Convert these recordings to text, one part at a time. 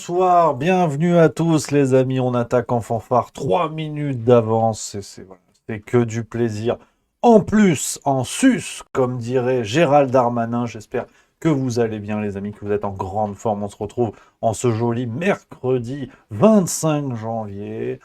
Bonsoir, bienvenue à tous les amis, on attaque en fanfare, 3 minutes d'avance, voilà, c'est que du plaisir. En plus, en sus, comme dirait Gérald Darmanin, j'espère que vous allez bien les amis, que vous êtes en grande forme. On se retrouve en ce joli mercredi 25 janvier.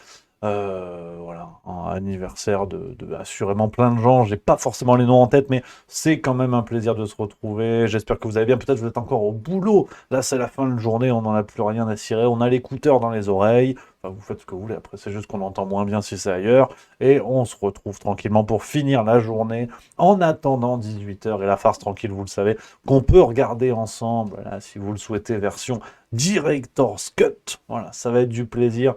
Voilà, un anniversaire de assurément plein de gens. J'ai pas forcément les noms en tête, mais c'est quand même un plaisir de se retrouver. J'espère que vous allez bien. Peut-être que vous êtes encore au boulot. Là, c'est la fin de journée, on n'en a plus rien à cirer. On a l'écouteur dans les oreilles. Enfin, vous faites ce que vous voulez. Après, c'est juste qu'on entend moins bien si c'est ailleurs. Et on se retrouve tranquillement pour finir la journée en attendant 18 h et la farce tranquille, vous le savez, qu'on peut regarder ensemble. Voilà, si vous le souhaitez, version Director's Cut. Voilà, ça va être du plaisir.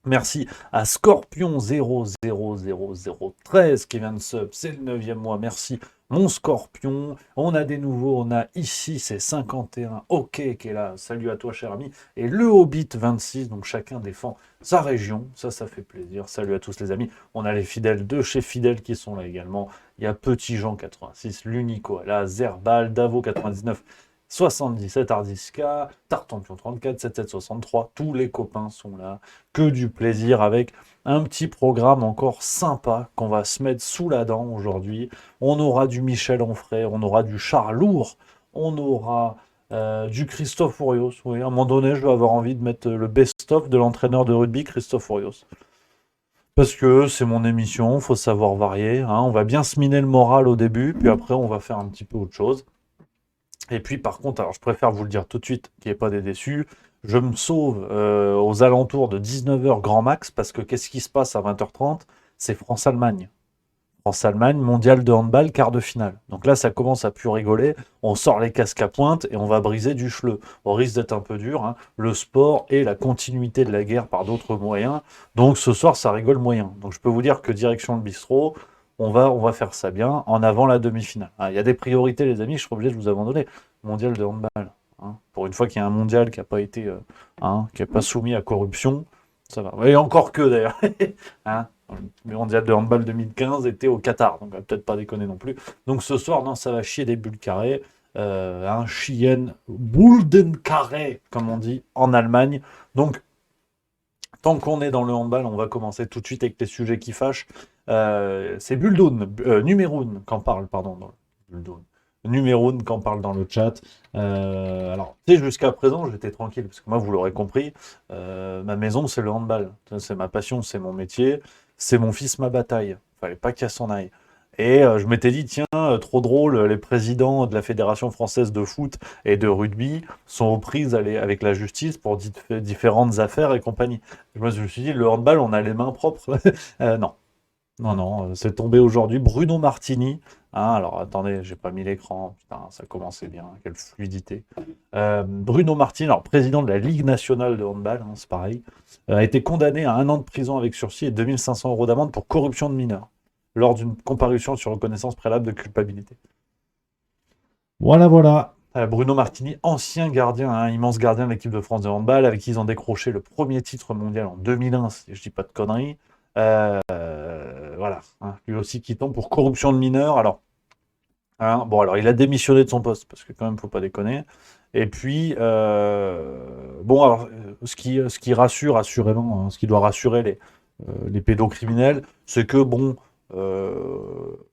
Merci à Scorpion 000013 qui vient de sub, c'est le 9e mois. Merci mon Scorpion. On a des nouveaux, on a ici c'est 51, ok qui est là. Salut à toi cher ami. Et le Hobbit 26, donc chacun défend sa région. Ça fait plaisir. Salut à tous les amis. On a les fidèles de chez Fidèle qui sont là également. Il y a Petit Jean 86, l'Unico, là, Zerbal, Davo 99. 77 Ardiska, Tartampion 34, 7763, tous les copains sont là, que du plaisir avec un petit programme encore sympa qu'on va se mettre sous la dent aujourd'hui. On aura du Michel Onfray, on aura du Charles Lourd, on aura du Christophe Furios. Oui, à un moment donné, je vais avoir envie de mettre le best-of de l'entraîneur de rugby, Christophe Furios. Parce que c'est mon émission, faut savoir varier. Hein. On va bien se miner le moral au début, puis après on va faire un petit peu autre chose. Et puis par contre, alors je préfère vous le dire tout de suite, qu'il n'y ait pas des déçus, je me sauve aux alentours de 19 h grand max, parce que qu'est-ce qui se passe à 20 h 30? C'est France-Allemagne. France-Allemagne, mondial de handball, quart de finale. Donc là, ça commence à plus rigoler, on sort les casques à pointe et on va briser du chleu. On risque d'être un peu dur, hein. Le sport et la continuité de la guerre par d'autres moyens. Donc ce soir, ça rigole moyen. Donc je peux vous dire que direction le bistrot, on va faire ça bien en avant la demi-finale. Il y a des priorités, les amis, je suis obligé de vous abandonner. Mondial de handball. Hein. Pour une fois qu'il y a un mondial qui n'a pas été, qui n'est pas soumis à corruption, ça va. Et encore que d'ailleurs. Hein. Le mondial de handball 2015 était au Qatar, donc on va peut-être pas déconner non plus. Donc ce soir, non, ça va chier des bulles carrées. Un chien Bulden carré, comme on dit en Allemagne. Donc tant qu'on est dans le handball, on va commencer tout de suite avec les sujets qui fâchent. C'est Buldoun, Numeroun, qu'en parle, pardon. Buldoun. Numeroun, qu'en parle dans le chat. Alors, tu sais, jusqu'à présent, j'étais tranquille, parce que moi, vous l'aurez compris, ma maison, c'est le handball. C'est ma passion, c'est mon métier, c'est mon fils, ma bataille. Fallait pas qu'il s'en aille. Et je m'étais dit, tiens, trop drôle, les présidents de la Fédération française de foot et de rugby sont aux prises avec la justice pour différentes affaires et compagnie. Moi, je me suis dit, le handball, on a les mains propres. Non, non, non, c'est tombé aujourd'hui. Bruno Martini. Hein, alors attendez, j'ai pas mis l'écran. Putain, ça commençait bien. Quelle fluidité. Bruno Martini, alors président de la Ligue nationale de handball, hein, c'est pareil, a été condamné à 1 an de prison avec sursis et 2500 € d'amende pour corruption de mineurs lors d'une comparution sur reconnaissance préalable de culpabilité. Voilà, voilà. Bruno Martini, ancien gardien, hein, immense gardien de l'équipe de France de handball, avec qui ils ont décroché le premier titre mondial en 2001, si je dis pas de conneries. Voilà, hein, lui aussi qui tombe pour corruption de mineurs. Alors, hein, bon, alors il a démissionné de son poste, parce que quand même, faut pas déconner. Et puis, bon, alors, ce qui rassure, assurément, hein, ce qui doit rassurer les pédocriminels, c'est que, bon, 1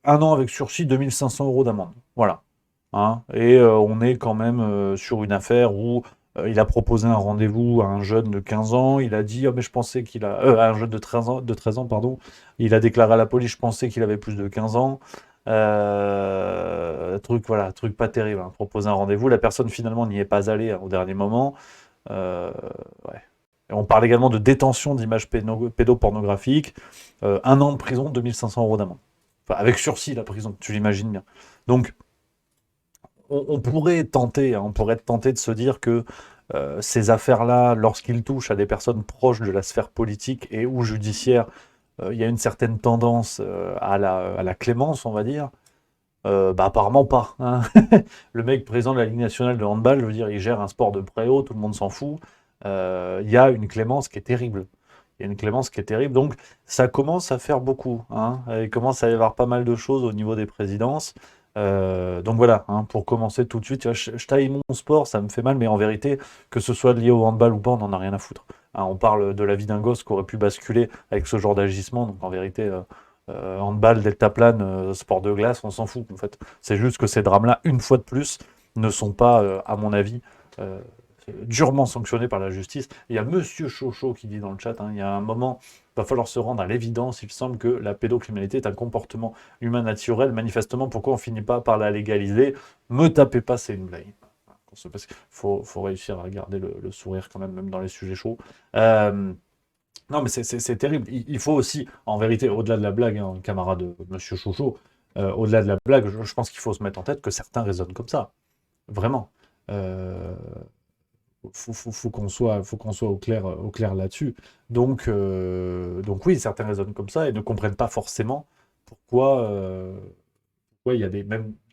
an avec sursis, 2500 € d'amende. Voilà. Hein, et on est quand même sur une affaire où il a proposé un rendez-vous à un jeune de 15 ans. Il a dit, ah, mais je pensais qu'il a. À un jeune de 13 ans, pardon. Il a déclaré à la police, je pensais qu'il avait plus de 15 ans. Voilà, truc pas terrible. Hein, proposer un rendez-vous. La personne finalement n'y est pas allée hein, au dernier moment. Euh, ouais. Et on parle également de détention d'images pédopornographiques. 1 an de prison, 2500 € d'amende. Enfin, avec sursis, la prison, tu l'imagines bien. Donc, on pourrait tenter, hein, on pourrait être tenté de se dire que ces affaires-là, lorsqu'ils touchent à des personnes proches de la sphère politique et ou judiciaire, il y a une certaine tendance à la clémence, on va dire. Bah apparemment pas. Hein. Le mec président de la Ligue nationale de handball, je veux dire, il gère un sport de préau, tout le monde s'en fout. Il y a une clémence qui est terrible. Il y a une clémence qui est terrible. Donc ça commence à faire beaucoup. Hein. Il commence à y avoir pas mal de choses au niveau des présidences. Donc voilà, hein, pour commencer tout de suite, tu vois, je taille mon sport, ça me fait mal, mais en vérité, que ce soit lié au handball ou pas, on n'en a rien à foutre. Hein, on parle de la vie d'un gosse qui aurait pu basculer avec ce genre d'agissement, donc en vérité, handball, deltaplane, sport de glace, on s'en fout en fait. C'est juste que ces drames-là, une fois de plus, ne sont pas, à mon avis, euh, durement sanctionnés par la justice. Il y a Monsieur Chocho qui dit dans le chat, hein, il y a un moment, il va falloir se rendre à l'évidence, il semble que la pédocriminalité est un comportement humain naturel. Manifestement, pourquoi on finit pas par la légaliser? Me tapez pas, c'est une blague. Parce qu'il faut réussir à garder le sourire quand même, même dans les sujets chauds. Non, mais c'est terrible. Il faut aussi, en vérité, au-delà de la blague, hein, camarade de Monsieur Chouchou, au-delà de la blague, je pense qu'il faut se mettre en tête que certains raisonnent comme ça. Vraiment. Euh, faut qu'on soit au clair là-dessus. Donc oui, certains raisonnent comme ça et ne comprennent pas forcément pourquoi il y a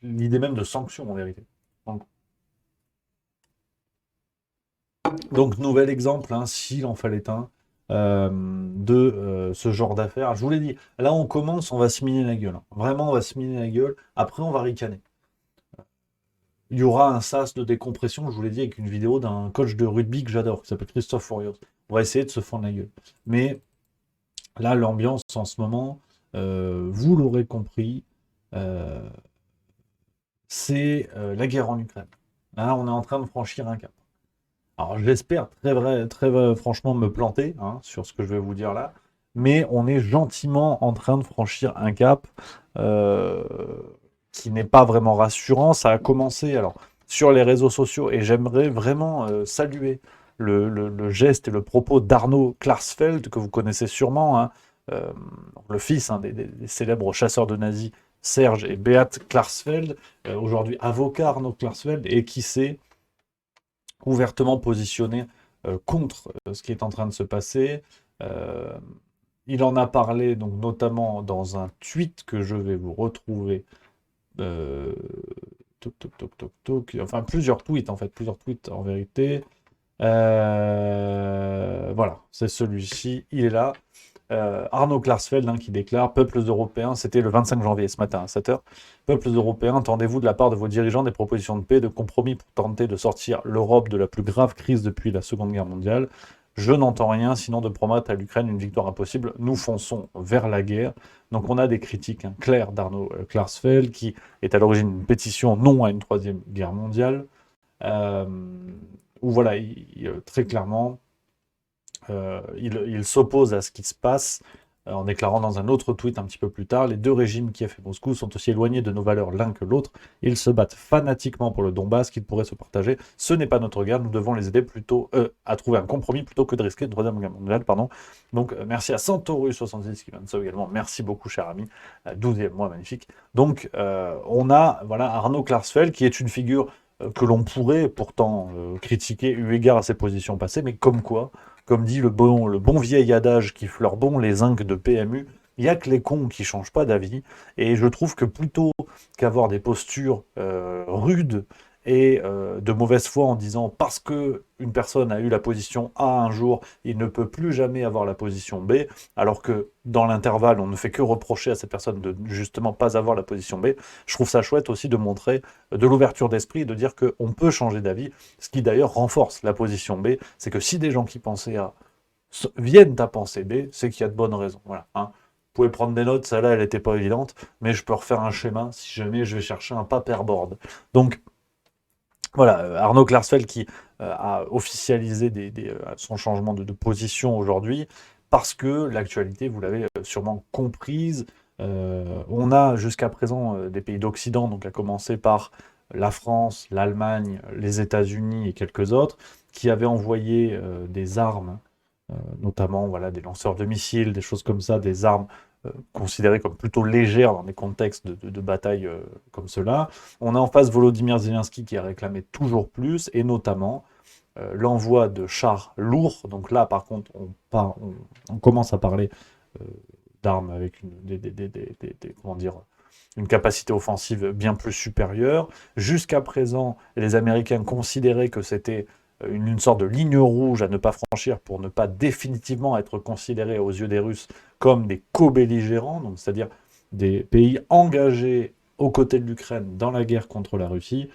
l'idée même de sanctions en vérité. Donc, nouvel exemple, hein, s'il en fallait un, de ce genre d'affaires. Je vous l'ai dit, là on commence, on va se miner la gueule, hein. Vraiment, on va se miner la gueule. Après, on va ricaner. Il y aura un sas de décompression, je vous l'ai dit, avec une vidéo d'un coach de rugby que j'adore, qui s'appelle Christophe Furios. On va essayer de se fendre la gueule. Mais là, l'ambiance en ce moment, vous l'aurez compris, euh, c'est la guerre en Ukraine. Là, on est en train de franchir un cap. Alors j'espère franchement me planter, hein, sur ce que je vais vous dire là, mais on est gentiment en train de franchir un cap euh, qui n'est pas vraiment rassurant. Ça a commencé alors sur les réseaux sociaux et j'aimerais vraiment saluer le geste et le propos d'Arnaud Klarsfeld, que vous connaissez sûrement, hein, euh, le fils, hein, des célèbres chasseurs de nazis Serge et Beat Klarsfeld, aujourd'hui avocat Arnaud Klarsfeld, et qui sait ouvertement positionné contre ce qui est en train de se passer. Euh, il en a parlé donc notamment dans un tweet que je vais vous retrouver. euh, enfin plusieurs tweets en vérité. Voilà, c'est celui-ci, il est là. Arnaud Klarsfeld, hein, qui déclare: Peuples européens, c'était le 25 janvier ce matin à 7h. Peuples européens, entendez-vous de la part de vos dirigeants des propositions de paix, de compromis pour tenter de sortir l'Europe de la plus grave crise depuis la Seconde Guerre mondiale? Je n'entends rien, sinon de promettre à l'Ukraine une victoire impossible. Nous fonçons vers la guerre. Donc on a des critiques, hein, claires d'Arnaud Klarsfeld, qui est à l'origine d'une pétition non à une troisième guerre mondiale, euh, où voilà, très clairement, il s'oppose à ce qui se passe, en déclarant dans un autre tweet un petit peu plus tard: les deux régimes Kiev et Moscou sont aussi éloignés de nos valeurs l'un que l'autre. Ils se battent fanatiquement pour le Donbass qu'ils pourraient se partager. Ce n'est pas notre guerre, nous devons les aider plutôt à trouver un compromis plutôt que de risquer une troisième guerre mondiale. Pardon. Donc merci à Santoru66 qui vient de ça également. Merci beaucoup, cher ami. 12e mois, magnifique. Donc on a voilà, Arnaud Klarsfeld, qui est une figure que l'on pourrait pourtant critiquer eu égard à ses positions passées, mais comme quoi, comme dit le bon vieil adage qui fleure bon les zincs de PMU, il n'y a que les cons qui ne changent pas d'avis. Et je trouve que plutôt qu'avoir des postures rudes et de mauvaise foi en disant parce que une personne a eu la position A un jour, il ne peut plus jamais avoir la position B, alors que dans l'intervalle, on ne fait que reprocher à cette personne de justement pas avoir la position B. Je trouve ça chouette aussi de montrer de l'ouverture d'esprit et de dire qu'on peut changer d'avis, ce qui d'ailleurs renforce la position B. C'est que si des gens qui pensaient A viennent à penser B, c'est qu'il y a de bonnes raisons. Voilà, hein. Vous pouvez prendre des notes, celle-là, elle n'était pas évidente, mais je peux refaire un schéma si jamais je vais chercher un paperboard. Donc, voilà, Arnaud Klarsfeld qui a officialisé son changement de position aujourd'hui, parce que l'actualité, vous l'avez sûrement comprise, on a jusqu'à présent des pays d'Occident, donc à commencer par la France, l'Allemagne, les États-Unis et quelques autres, qui avaient envoyé des armes, notamment voilà, des lanceurs de missiles, des choses comme ça, des armes considérées comme plutôt légères dans des contextes de bataille comme cela. On a en face Volodymyr Zelensky qui a réclamé toujours plus, et notamment l'envoi de chars lourds. Donc là, par contre, on commence à parler euh, d'armes avec comment dire, une capacité offensive bien plus supérieure. Jusqu'à présent, les Américains considéraient que c'était une sorte de ligne rouge à ne pas franchir pour ne pas définitivement être considérés aux yeux des Russes comme des co-belligérants, donc c'est-à-dire des pays engagés aux côtés de l'Ukraine dans la guerre contre la Russie.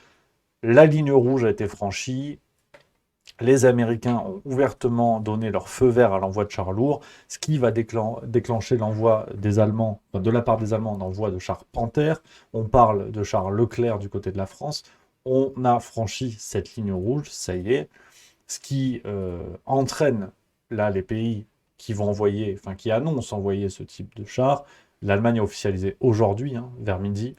La ligne rouge a été franchie. Les Américains ont ouvertement donné leur feu vert à l'envoi de chars lourds, ce qui va déclencher l'envoi des Allemands, enfin, de la part des Allemands, l'envoi de chars Panther. On parle de chars Leclerc du côté de la France. On a franchi cette ligne rouge, ça y est, ce qui entraîne là les pays qui vont envoyer, enfin qui annoncent envoyer ce type de chars. L'Allemagne a officialisé aujourd'hui, hein, vers midi,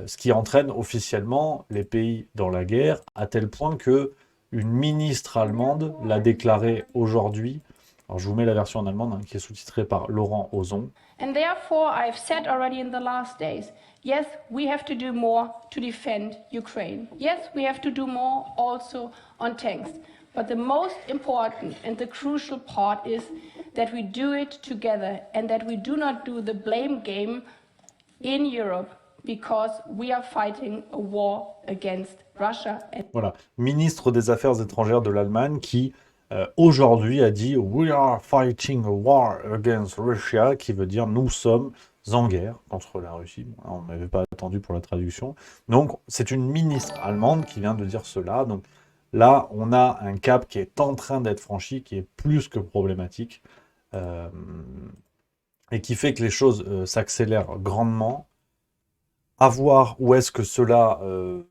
ce qui entraîne officiellement les pays dans la guerre, à tel point que une ministre allemande l'a déclaré aujourd'hui. Alors je vous mets la version en allemande, hein, qui est sous-titrée par Laurent Ozon. And therefore, I've said already in the last days, yes, we have to do more to defend Ukraine. Yes, we have to do more also on tanks. But the most important and the crucial part is that we do it together and that we do not do the blame game in Europe because we are fighting a war against Russia. Voilà, ministre des Affaires étrangères de l'Allemagne qui aujourd'hui a dit We are fighting a war against Russia, qui veut dire nous sommes en guerre contre la Russie. Bon, on n'avait pas attendu pour la traduction. Donc c'est une ministre allemande qui vient de dire cela. Donc là, on a un cap qui est en train d'être franchi, qui est plus que problématique, et qui fait que les choses s'accélèrent grandement. À voir où est-ce que cela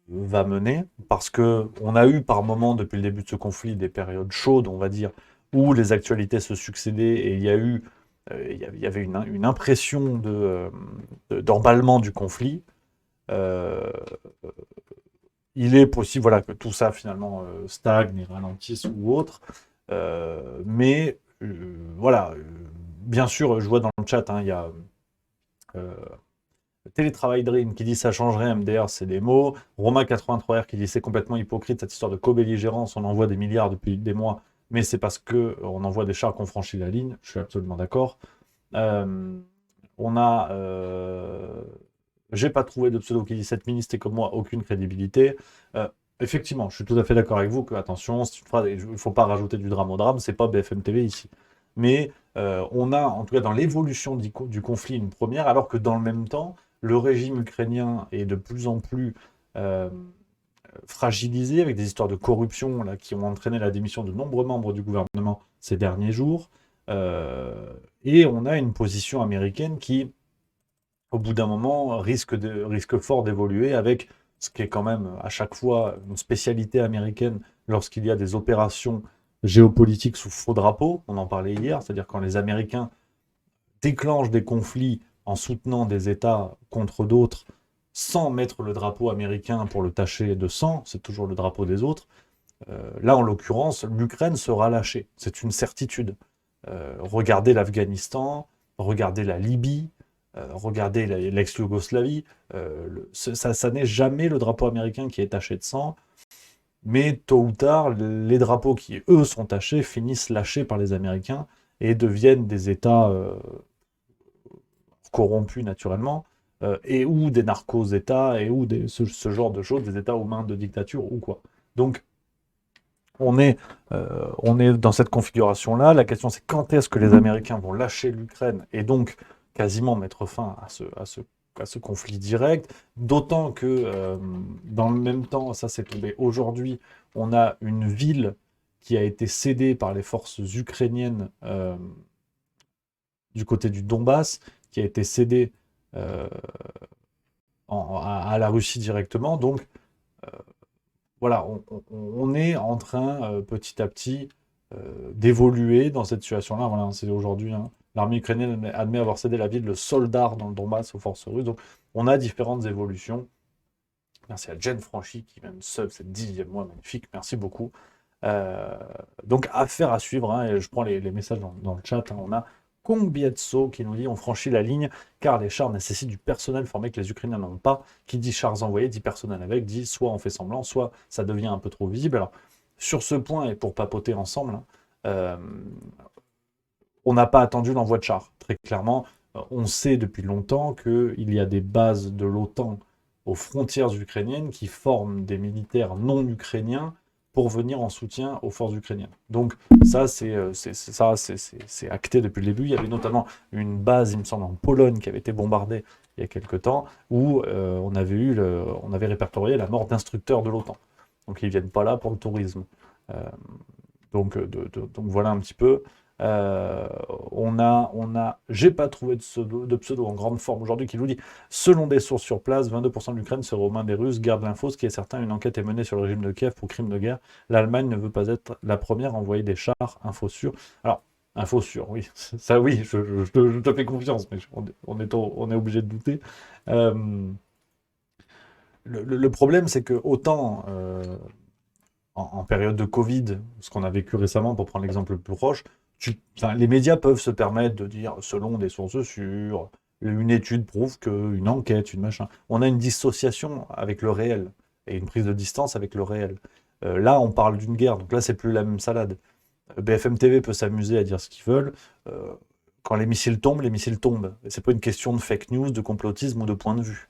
va mener, parce qu'on a eu par moments, depuis le début de ce conflit, des périodes chaudes, on va dire, où les actualités se succédaient, et il y a eu, il y avait une impression d'emballement du conflit. Il est possible, voilà, que tout ça, finalement, stagne, ralentisse ou autre, mais voilà, bien sûr, je vois dans le chat, hein, il y a... Télétravail Dream qui dit ça changerait, MDR c'est des mots. Roma83R qui dit c'est complètement hypocrite cette histoire de co-belligérance, on envoie des milliards depuis des mois, mais c'est parce qu'on envoie des chars qu'on franchit la ligne, je suis absolument d'accord. On a... J'ai pas trouvé de pseudo qui dit cette ministre est comme moi, aucune crédibilité. Effectivement, je suis tout à fait d'accord avec vous que, attention, il ne faut pas rajouter du drame au drame, c'est pas BFM TV ici. Mais on a, en tout cas dans l'évolution du conflit, une première, alors que dans le même temps, le régime ukrainien est de plus en plus fragilisé, avec des histoires de corruption là, qui ont entraîné la démission de nombreux membres du gouvernement ces derniers jours. Et on a une position américaine qui, au bout d'un moment, risque fort d'évoluer avec ce qui est quand même à chaque fois une spécialité américaine lorsqu'il y a des opérations géopolitiques sous faux drapeau. On en parlait hier, c'est-à-dire quand les Américains déclenchent des conflits en soutenant des États contre d'autres, sans mettre le drapeau américain pour le tacher de sang, c'est toujours le drapeau des autres. Là, en l'occurrence, l'Ukraine sera lâchée. C'est une certitude. Regardez l'Afghanistan, regardez la Libye, regardez l'ex-Yougoslavie. Ça n'est jamais le drapeau américain qui est taché de sang. Mais tôt ou tard, les drapeaux qui, eux, sont tachés, finissent lâchés par les Américains et deviennent des États... corrompus naturellement, et ou des narcos-États, et ou ce genre de choses, des États aux mains de dictature ou quoi. Donc, on est dans cette configuration-là. La question, c'est quand est-ce que les Américains vont lâcher l'Ukraine et donc quasiment mettre fin à ce conflit direct, d'autant que dans le même temps, ça s'est tombé aujourd'hui, on a une ville qui a été cédée par les forces ukrainiennes du côté du Donbass, qui a été cédé à la Russie directement. Donc, voilà, on est en train, petit à petit, d'évoluer dans cette situation-là. Voilà, c'est aujourd'hui, hein, l'armée ukrainienne admet avoir cédé la ville de Soledar dans le Donbass aux forces russes. Donc, on a différentes évolutions. Merci à Jen Franchi qui même sub cette 10e mois, magnifique. Merci beaucoup. Donc, affaire à suivre, hein, et je prends les messages dans le chat. Hein, on a Kongbietso qui nous dit on franchit la ligne car les chars nécessitent du personnel formé que les Ukrainiens n'ont pas. Qui dit chars envoyés dit personnel avec, dit soit on fait semblant, soit ça devient un peu trop visible. Alors sur ce point, et pour papoter ensemble, hein, on n'a pas attendu l'envoi de chars. Très clairement, on sait depuis longtemps qu'il y a des bases de l'OTAN aux frontières ukrainiennes qui forment des militaires non ukrainiens pour venir en soutien aux forces ukrainiennes. Donc ça, c'est acté depuis le début. Il y avait notamment une base, il me semble, en Pologne qui avait été bombardée il y a quelque temps, où on avait répertorié la mort d'instructeurs de l'OTAN. Donc ils ne viennent pas là pour le tourisme. Euh, donc voilà un petit peu. J'ai pas trouvé de pseudo en grande forme aujourd'hui qui nous dit, selon des sources sur place, 22% de l'Ukraine serait aux mains des Russes. Garde l'info, ce qui est certain, une enquête est menée sur le régime de Kiev pour crime de guerre. L'Allemagne ne veut pas être la première à envoyer des chars. Info sûre. Alors, info sûre, oui, ça oui, je te fais confiance, mais on est obligé de douter. Le problème, c'est que autant en période de Covid, ce qu'on a vécu récemment, pour prendre l'exemple le plus proche, les médias peuvent se permettre de dire, selon des sources sûres, une étude prouve qu'une enquête, une machin. On a une dissociation avec le réel et une prise de distance avec le réel. Là, on parle d'une guerre, donc là, c'est plus la même salade. BFM TV peut s'amuser à dire ce qu'ils veulent. Quand les missiles tombent, les missiles tombent. C'est pas une question de fake news, de complotisme ou de point de vue.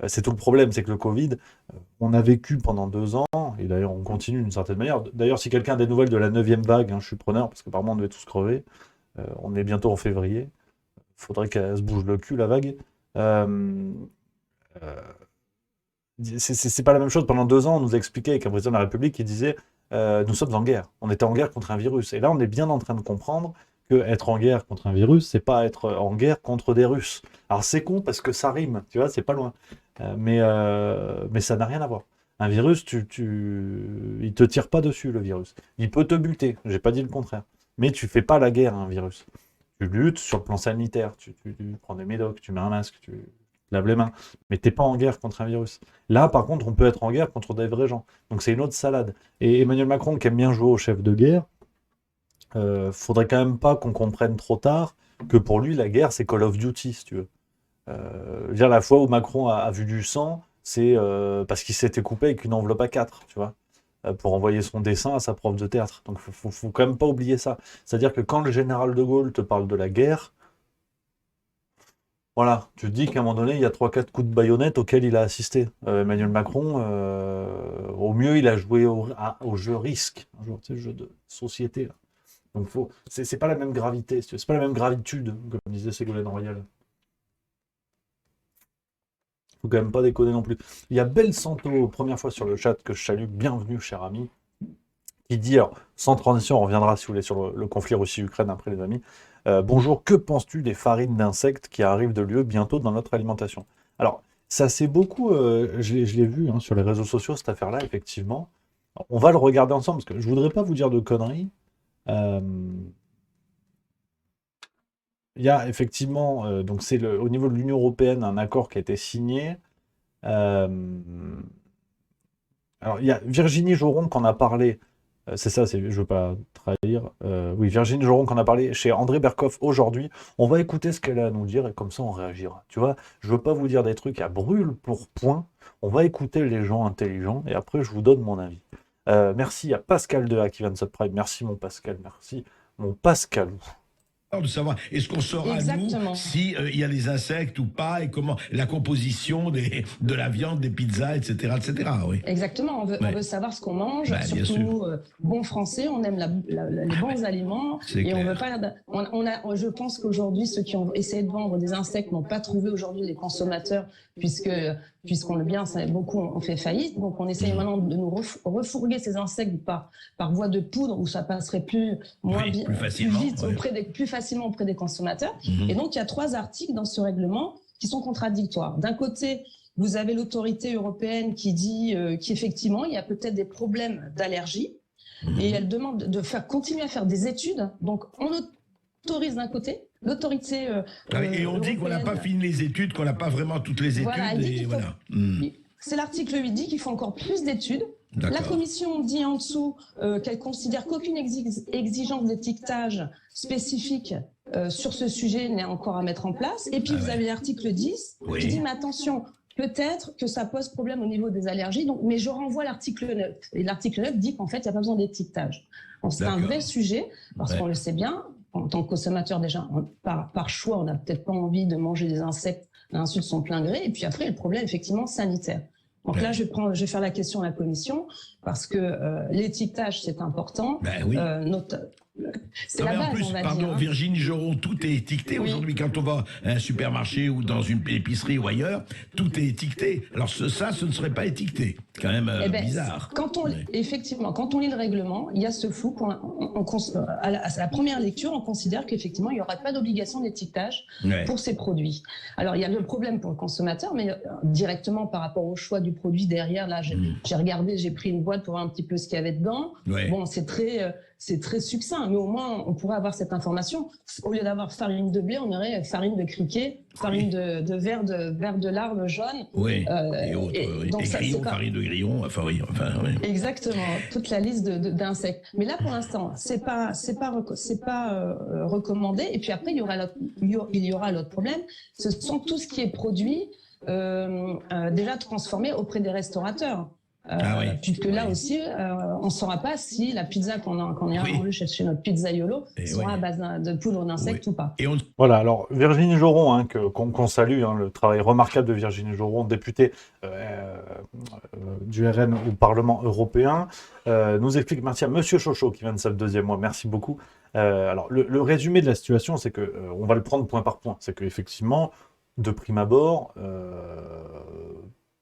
C'est tout le problème, c'est que le Covid, on a vécu pendant 2 ans, et d'ailleurs on continue d'une certaine manière. D'ailleurs, si quelqu'un a des nouvelles de la 9e vague, je suis preneur, parce qu'apparemment on devait tous crever. On est bientôt en février. Il faudrait qu'elle se bouge le cul, la vague. Euh, euh, c'est pas la même chose. Pendant 2 ans, on nous a expliqué avec un président de la République qui disait nous sommes en guerre. On était en guerre contre un virus. Et là, on est bien en train de comprendre que être en guerre contre un virus, c'est pas être en guerre contre des Russes. Alors c'est con parce que ça rime, tu vois, c'est pas loin. Mais ça n'a rien à voir. Un virus, il te tire pas dessus, le virus. Il peut te buter, j'ai pas dit le contraire. Mais tu fais pas la guerre à un virus. Tu luttes sur le plan sanitaire, tu prends des médocs, tu mets un masque, tu te laves les mains. Mais t'es pas en guerre contre un virus. Là, par contre, on peut être en guerre contre des vrais gens. Donc c'est une autre salade. Et Emmanuel Macron, qui aime bien jouer au chef de guerre, faudrait quand même pas qu'on comprenne trop tard que pour lui, la guerre, c'est Call of Duty, si tu veux. Dire la fois où Macron a vu du sang, c'est parce qu'il s'était coupé avec une enveloppe A4, tu vois, pour envoyer son dessin à sa prof de théâtre. Donc faut quand même pas oublier ça. C'est-à-dire que quand le général de Gaulle te parle de la guerre, voilà, tu te dis qu'à un moment donné, il y a 3-4 coups de baïonnette auxquels il a assisté. Emmanuel Macron, au mieux, il a joué au jeu risque, un jeu, tu sais, le jeu de société, là. Donc c'est pas la même gravité, si tu veux, c'est pas la même gravitude, comme disait Ségolène Royal. Faut quand même pas déconner non plus. Il y a Belle Santo, première fois sur le chat que je salue, bienvenue cher ami, qui dit, alors, sans transition, on reviendra si vous voulez sur le conflit Russie-Ukraine après les amis. Bonjour, que penses-tu des farines d'insectes qui arrivent de l'UE bientôt dans notre alimentation? Alors, ça c'est beaucoup, je l'ai vu sur les réseaux sociaux cette affaire-là, effectivement. On va le regarder ensemble, parce que je voudrais pas vous dire de conneries. Euh, Il y a effectivement, donc c'est au niveau de l'Union européenne, un accord qui a été signé. Euh, alors, il y a Virginie Joron qui en a parlé. C'est ça, je ne veux pas trahir. Oui, Virginie Joron qui en a parlé chez André Berkoff aujourd'hui. On va écouter ce qu'elle a à nous dire et comme ça on réagira. Tu vois, je veux pas vous dire des trucs à brûle pour point. On va écouter les gens intelligents et après je vous donne mon avis. Merci à Pascal Deha qui vient de subscribe. Merci mon Pascal, merci mon Pascal. De savoir, est-ce qu'on saura, nous, si il y a les insectes ou pas, et comment la composition de la viande, des pizzas, etc., etc. Oui. Exactement, on veut savoir ce qu'on mange, surtout bon français, on aime les bons aliments, et on veut pas. Je pense qu'aujourd'hui, ceux qui ont essayé de vendre des insectes n'ont pas trouvé aujourd'hui les consommateurs, puisqu'on le bien, beaucoup ont fait faillite, donc on essaye maintenant de nous refourguer ces insectes par voie de poudre, où ça passerait plus vite, plus facilement auprès des consommateurs. Et donc il y a 3 articles dans ce règlement qui sont contradictoires. D'un côté, vous avez l'autorité européenne qui dit qu'effectivement, il y a peut-être des problèmes d'allergie, et elle demande de continuer à faire des études. Donc on autorise d'un côté l'autorité et on dit qu'on n'a pas fini les études, qu'on n'a pas vraiment toutes les études. C'est l'article 8 dit qu'il faut encore plus d'études. La Commission dit en dessous qu'elle considère qu'aucune exigence d'étiquetage spécifique sur ce sujet n'est encore à mettre en place. Et puis vous avez l'article 10 qui dit mais attention, peut-être que ça pose problème au niveau des allergies, mais je renvoie à l'article 9. Et l'article 9 dit qu'en fait, il n'y a pas besoin d'étiquetage. Donc c'est un vrai sujet, parce qu'on le sait bien, en tant que consommateur déjà, par choix, on n'a peut-être pas envie de manger des insectes à l'insu de son plein gré. Et puis après, le problème effectivement sanitaire. Donc là, je vais faire la question à la commission, parce que l'étiquetage, c'est important. Ben oui. C'est la base, en plus, on va pardon, dire. Hein. Virginie Joron, tout est étiqueté aujourd'hui. Quand on va à un supermarché ou dans une épicerie ou ailleurs, tout est étiqueté. Alors ce ne serait pas étiqueté. Quand même bizarre. Effectivement, quand on lit le règlement, il y a ce flou. À la première lecture, on considère qu'effectivement, il n'y aurait pas d'obligation d'étiquetage pour ces produits. Alors, il y a le problème pour le consommateur, mais directement par rapport au choix du produit derrière, là, j'ai regardé, j'ai pris une boîte pour voir un petit peu ce qu'il y avait dedans. Ouais. Bon, c'est très succinct, mais au moins, on pourrait avoir cette information. Au lieu d'avoir farine de blé, on aurait farine de criquet, farine de verre de larmes jaunes. Oui, et autres. Et grillons, farine de grillon, oui. Exactement, toute la liste d'insectes. Mais là, pour l'instant, c'est pas recommandé. Et puis après, il y aura l'autre problème. Ce sont tout ce qui est produit déjà transformé auprès des restaurateurs. Puisque là aussi, on ne saura pas si la pizza qu'on est mangée chez notre pizzaiolo sera à base de poudre d'insectes ou pas. Voilà, alors Virginie Joron, qu'on salue, le travail remarquable de Virginie Joron, députée du RN au Parlement européen, nous explique, merci à Monsieur Chocho qui vient de sa deuxième mois, merci beaucoup. Alors le résumé de la situation, c'est que on va le prendre point par point, c'est qu'effectivement, de prime abord,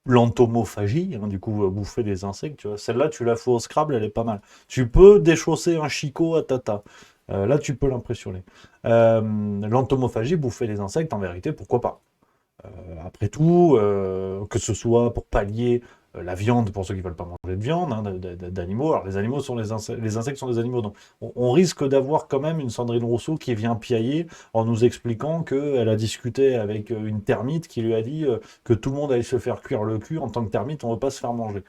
l'entomophagie, du coup bouffer des insectes, tu vois, celle-là tu la fous au Scrabble, elle est pas mal. Tu peux déchausser un chicot à tata, là tu peux l'impressionner. L'entomophagie, bouffer les insectes, en vérité, pourquoi pas. Après tout, que ce soit pour pallier la viande, pour ceux qui ne veulent pas manger de viande, d'animaux. Alors les animaux sont les insectes sont des animaux, donc on risque d'avoir quand même une Sandrine Rousseau qui vient piailler en nous expliquant qu'elle a discuté avec une termite qui lui a dit que tout le monde allait se faire cuire le cul, en tant que termite, on ne veut pas se faire manger.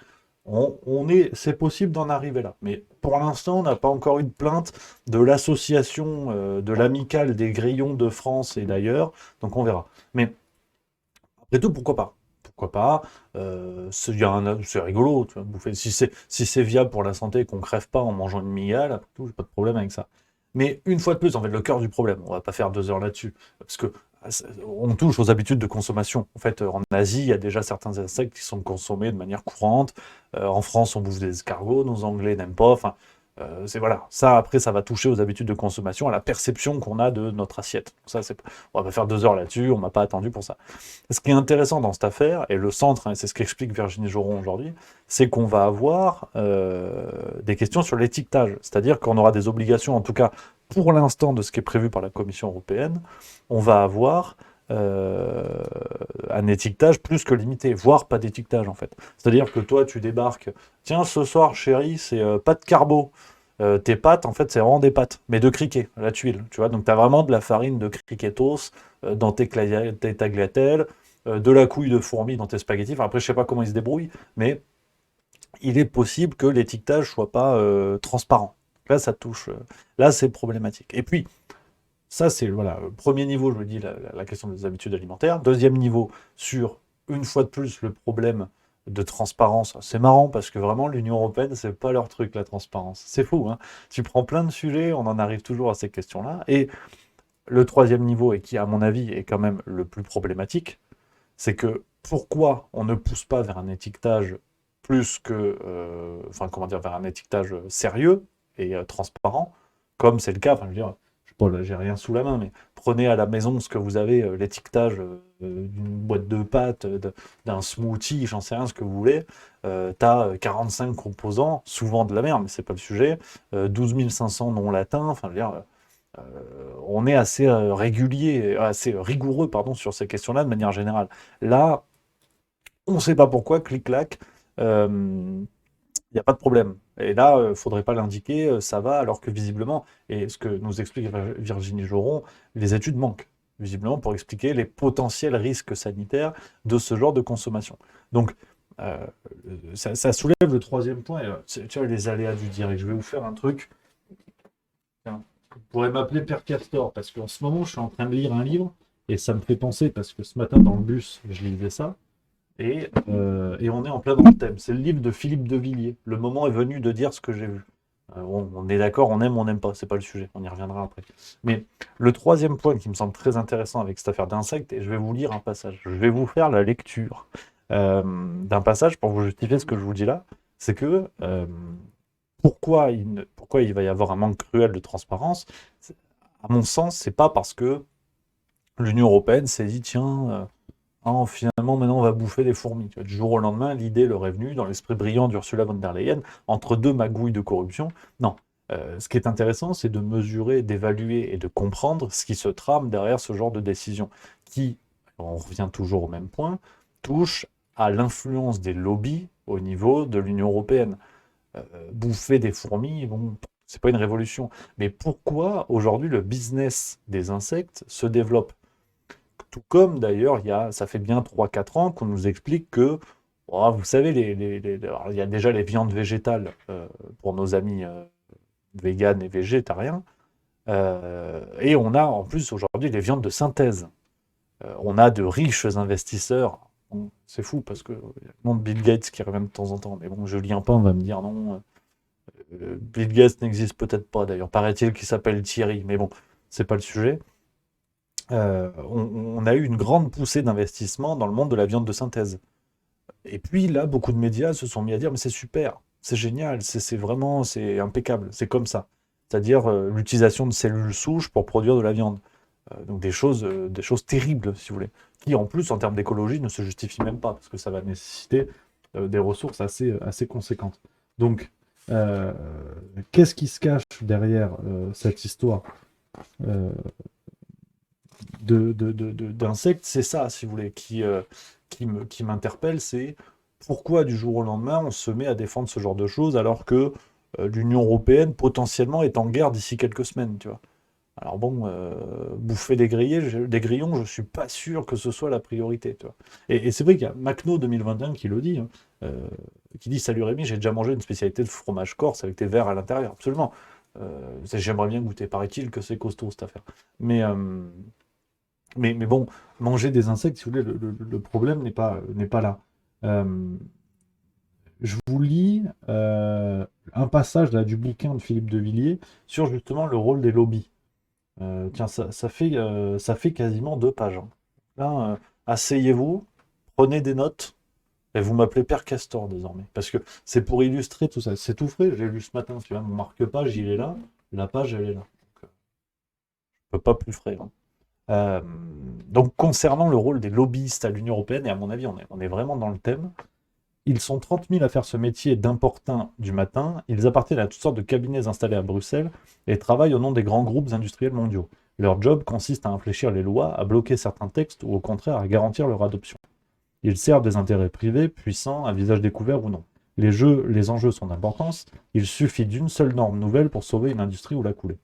C'est possible d'en arriver là, mais pour l'instant, on n'a pas encore eu de plainte de l'association de l'amicale des grillons de France et d'ailleurs, donc on verra. Mais après tout, pourquoi pas? Pourquoi pas, c'est rigolo, tu vois, bouffer. Si c'est viable pour la santé, qu'on crève pas en mangeant une migale, après tout, j'ai pas de problème avec ça. Mais une fois de plus, en fait, le cœur du problème, on va pas faire 2 heures là-dessus, parce que on touche aux habitudes de consommation. En fait, en Asie, il y a déjà certains insectes qui sont consommés de manière courante. En France, on bouffe des escargots, nos Anglais n'aiment pas. Enfin, voilà. Ça, après, ça va toucher aux habitudes de consommation, à la perception qu'on a de notre assiette. Ça, on va pas faire 2 heures là-dessus, on m'a pas attendu pour ça. Ce qui est intéressant dans cette affaire, et le centre, c'est ce qu'explique Virginie Joron aujourd'hui, c'est qu'on va avoir des questions sur l'étiquetage. C'est-à-dire qu'on aura des obligations, en tout cas pour l'instant de ce qui est prévu par la Commission européenne, on va avoir un étiquetage plus que limité, voire pas d'étiquetage en fait. C'est-à-dire que toi tu débarques, tiens ce soir chérie c'est pâte carbo, tes pâtes en fait c'est vraiment des pâtes, mais de criquet, la tuile, tu vois, donc tu as vraiment de la farine de criquetos dans tes tagliatelles, de la couille de fourmi dans tes spaghettis, enfin après je sais pas comment ils se débrouillent, mais il est possible que l'étiquetage soit pas transparent. Là ça touche, là c'est problématique. Et puis ça, c'est voilà, premier niveau, je vous dis, la question des habitudes alimentaires. Deuxième niveau, sur, une fois de plus, le problème de transparence. C'est marrant parce que vraiment, l'Union européenne, c'est pas leur truc, la transparence. C'est fou, hein. Tu prends plein de sujets, on en arrive toujours à ces questions-là. Et le troisième niveau, et qui, à mon avis, est quand même le plus problématique, c'est que pourquoi on ne pousse pas vers un étiquetage plus que... vers un étiquetage sérieux et transparent, comme c'est le cas, je veux dire, bon, là, j'ai rien sous la main, mais prenez à la maison ce que vous avez, l'étiquetage d'une boîte de pâtes, d'un smoothie, j'en sais rien, ce que vous voulez. T'as 45 composants, souvent de la merde, mais c'est pas le sujet. 12 500 noms latins, enfin, je veux dire, on est assez régulier, assez rigoureux, pardon, sur ces questions-là de manière générale. Là, on ne sait pas pourquoi, clic-clac, il n'y a pas de problème. Et là, il ne faudrait pas l'indiquer, ça va, alors que visiblement, et ce que nous explique Virginie Joron, les études manquent, visiblement, pour expliquer les potentiels risques sanitaires de ce genre de consommation. Donc, ça soulève le troisième point, tu vois, les aléas du direct. Je vais vous faire un truc. Tiens, vous pourrez m'appeler Père Castor, parce qu'en ce moment, je suis en train de lire un livre, et ça me fait penser, parce que ce matin, dans le bus, je lisais ça, et on est en plein dans le thème. C'est le livre de Philippe de Villiers. Le moment est venu de dire ce que j'ai vu. On est d'accord, on aime ou on n'aime pas, c'est pas le sujet, on y reviendra après. Mais le troisième point qui me semble très intéressant avec cette affaire d'insectes, et je vais vous lire un passage, je vais vous faire la lecture. d'un passage pour vous justifier ce que je vous dis là, c'est que pourquoi il va y avoir un manque cruel de transparence? À mon sens, c'est pas parce que l'Union européenne s'est dit, tiens, finalement, maintenant, on va bouffer des fourmis. Tu vois, du jour au lendemain, l'idée leur est venue dans l'esprit brillant d'Ursula von der Leyen, entre deux magouilles de corruption. Non. Ce qui est intéressant, c'est de mesurer, d'évaluer et de comprendre ce qui se trame derrière ce genre de décision, qui, on revient toujours au même point, touche à l'influence des lobbies au niveau de l'Union européenne. Bouffer des fourmis, bon, c'est pas une révolution. Mais pourquoi aujourd'hui le business des insectes se développe? Tout comme d'ailleurs, ça fait bien 3-4 ans qu'on nous explique que, oh, vous savez, alors, il y a déjà les viandes végétales pour nos amis véganes et végétariens, et on a en plus aujourd'hui les viandes de synthèse. On a de riches investisseurs. Bon, c'est fou parce que y a le nom de Bill Gates qui revient de temps en temps, mais bon, Julien Pain va me dire non, Bill Gates n'existe peut-être pas d'ailleurs, paraît-il qu'il s'appelle Thierry, mais bon, c'est pas le sujet. On a eu une grande poussée d'investissement dans le monde de la viande de synthèse. Et puis là, beaucoup de médias se sont mis à dire mais c'est super, c'est génial, c'est vraiment, c'est impeccable, c'est comme ça. C'est-à-dire l'utilisation de cellules souches pour produire de la viande. Donc des choses terribles, si vous voulez, qui en plus, en termes d'écologie, ne se justifient même pas, parce que ça va nécessiter des ressources assez conséquentes. Donc, qu'est-ce qui se cache derrière cette histoire d'insectes? C'est ça, si vous voulez, qui m'interpelle, c'est pourquoi du jour au lendemain on se met à défendre ce genre de choses alors que l'Union européenne potentiellement est en guerre d'ici quelques semaines, tu vois. Alors bon, bouffer des grillons, je suis pas sûr que ce soit la priorité, tu vois. Et c'est vrai qu'il y a Macno 2021 qui le dit, hein, qui dit «Salut Rémi, j'ai déjà mangé une spécialité de fromage corse avec des verres à l'intérieur». Absolument. J'aimerais bien goûter. Paraît-il que c'est costaud cette affaire. Mais bon, manger des insectes, si vous voulez, le problème n'est pas là. Je vous lis un passage là, du bouquin de Philippe de Villiers sur justement le rôle des lobbies. Tiens, ça fait quasiment 2 pages. Hein. Là, asseyez-vous, prenez des notes, et vous m'appelez Père Castor désormais. Parce que c'est pour illustrer tout ça. C'est tout frais, j'ai lu ce matin, tu vois, mon marque-page, il est là, la page, elle est là. Donc, je peux pas plus frais. Hein. Donc, concernant le rôle des lobbyistes à l'Union européenne, et à mon avis, on est vraiment dans le thème, ils sont 30 000 à faire ce métier d'importun du matin. Ils appartiennent à toutes sortes de cabinets installés à Bruxelles et travaillent au nom des grands groupes industriels mondiaux. Leur job consiste à infléchir les lois, à bloquer certains textes ou au contraire à garantir leur adoption. Ils servent des intérêts privés, puissants, à visage découvert ou non. Les enjeux sont d'importance. Il suffit d'une seule norme nouvelle pour sauver une industrie ou la couler.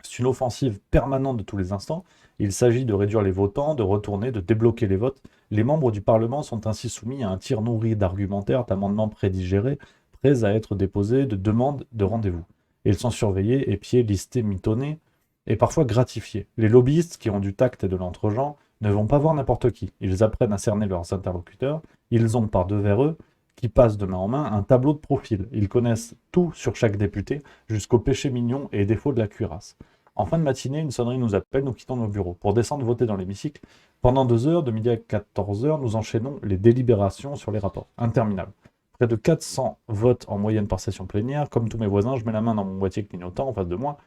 C'est une offensive permanente de tous les instants. Il s'agit de réduire les votants, de retourner, de débloquer les votes. Les membres du Parlement sont ainsi soumis à un tir nourri d'argumentaires, d'amendements prédigérés, prêts à être déposés, de demandes de rendez-vous. Ils sont surveillés, épiés, listés, mitonnés, et parfois gratifiés. Les lobbyistes, qui ont du tact et de l'entre-gens, ne vont pas voir n'importe qui. Ils apprennent à cerner leurs interlocuteurs. Ils ont par devers eux, qui passent de main en main, un tableau de profil. Ils connaissent tout sur chaque député, jusqu'aux péchés mignons et défauts de la cuirasse. En fin de matinée, une sonnerie nous appelle, nous quittons nos bureaux. Pour descendre voter dans l'hémicycle, pendant 2 heures, de midi à 14 heures, nous enchaînons les délibérations sur les rapports. Interminables. Près de 400 votes en moyenne par session plénière. Comme tous mes voisins, je mets la main dans mon boîtier clignotant en face de moi.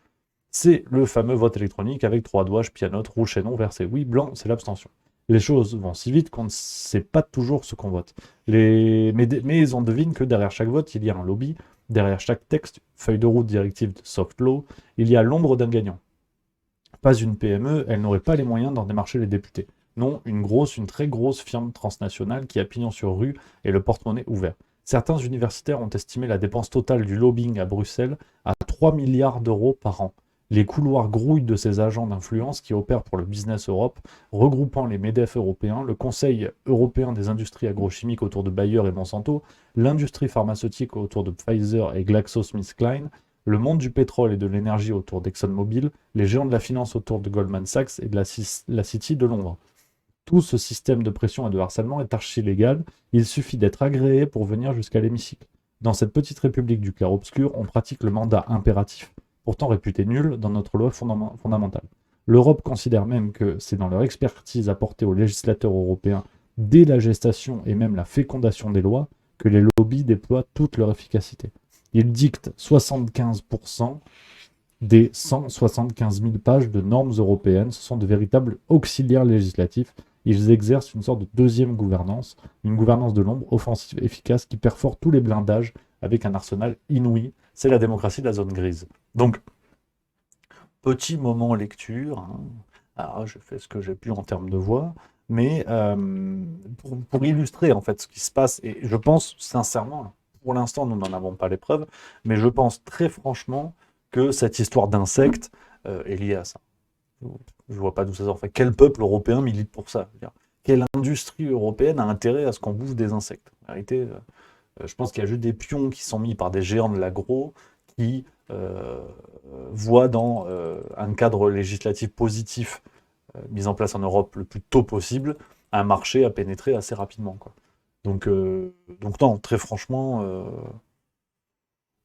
C'est le fameux vote électronique avec 3 doigts, je pianote, rouge et non, vert c'est oui, blanc c'est l'abstention. Les choses vont si vite qu'on ne sait pas toujours ce qu'on vote. Mais on devine que derrière chaque vote, il y a un lobby. Derrière chaque texte, feuille de route, directive de soft law, il y a l'ombre d'un gagnant. Pas une PME, elle n'aurait pas les moyens d'en démarcher les députés. Non, une très grosse firme transnationale qui a pignon sur rue et le porte-monnaie ouvert. Certains universitaires ont estimé la dépense totale du lobbying à Bruxelles à 3 milliards d'euros par an. Les couloirs grouillent de ces agents d'influence qui opèrent pour le Business Europe, regroupant les MEDEF européens, le Conseil européen des industries agrochimiques autour de Bayer et Monsanto, l'industrie pharmaceutique autour de Pfizer et GlaxoSmithKline, le monde du pétrole et de l'énergie autour d'ExxonMobil, les géants de la finance autour de Goldman Sachs et de la City de Londres. Tout ce système de pression et de harcèlement est archi-légal, il suffit d'être agréé pour venir jusqu'à l'hémicycle. Dans cette petite république du clair-obscur, on pratique le mandat impératif, pourtant réputé nul dans notre loi fondamentale. L'Europe considère même que c'est dans leur expertise apportée aux législateurs européens dès la gestation et même la fécondation des lois, que les lobbies déploient toute leur efficacité. Ils dictent 75% des 175 000 pages de normes européennes. Ce sont de véritables auxiliaires législatifs. Ils exercent une sorte de deuxième gouvernance, une gouvernance de l'ombre, offensive, efficace, qui perfore tous les blindages avec un arsenal inouï. C'est la démocratie de la zone grise. Donc, petit moment lecture. Alors, je fais ce que j'ai pu en termes de voix, mais pour illustrer en fait ce qui se passe, et je pense sincèrement, pour l'instant nous n'en avons pas les preuves, mais je pense très franchement que cette histoire d'insectes est liée à ça. Je ne vois pas d'où ça sort. Enfin, quel peuple européen milite pour ça? Quelle industrie européenne a intérêt à ce qu'on bouffe des insectes? En réalité, je pense qu'il y a juste des pions qui sont mis par des géants de l'agro qui voient dans un cadre législatif positif mis en place en Europe le plus tôt possible, un marché à pénétrer assez rapidement, quoi. Donc non, très franchement,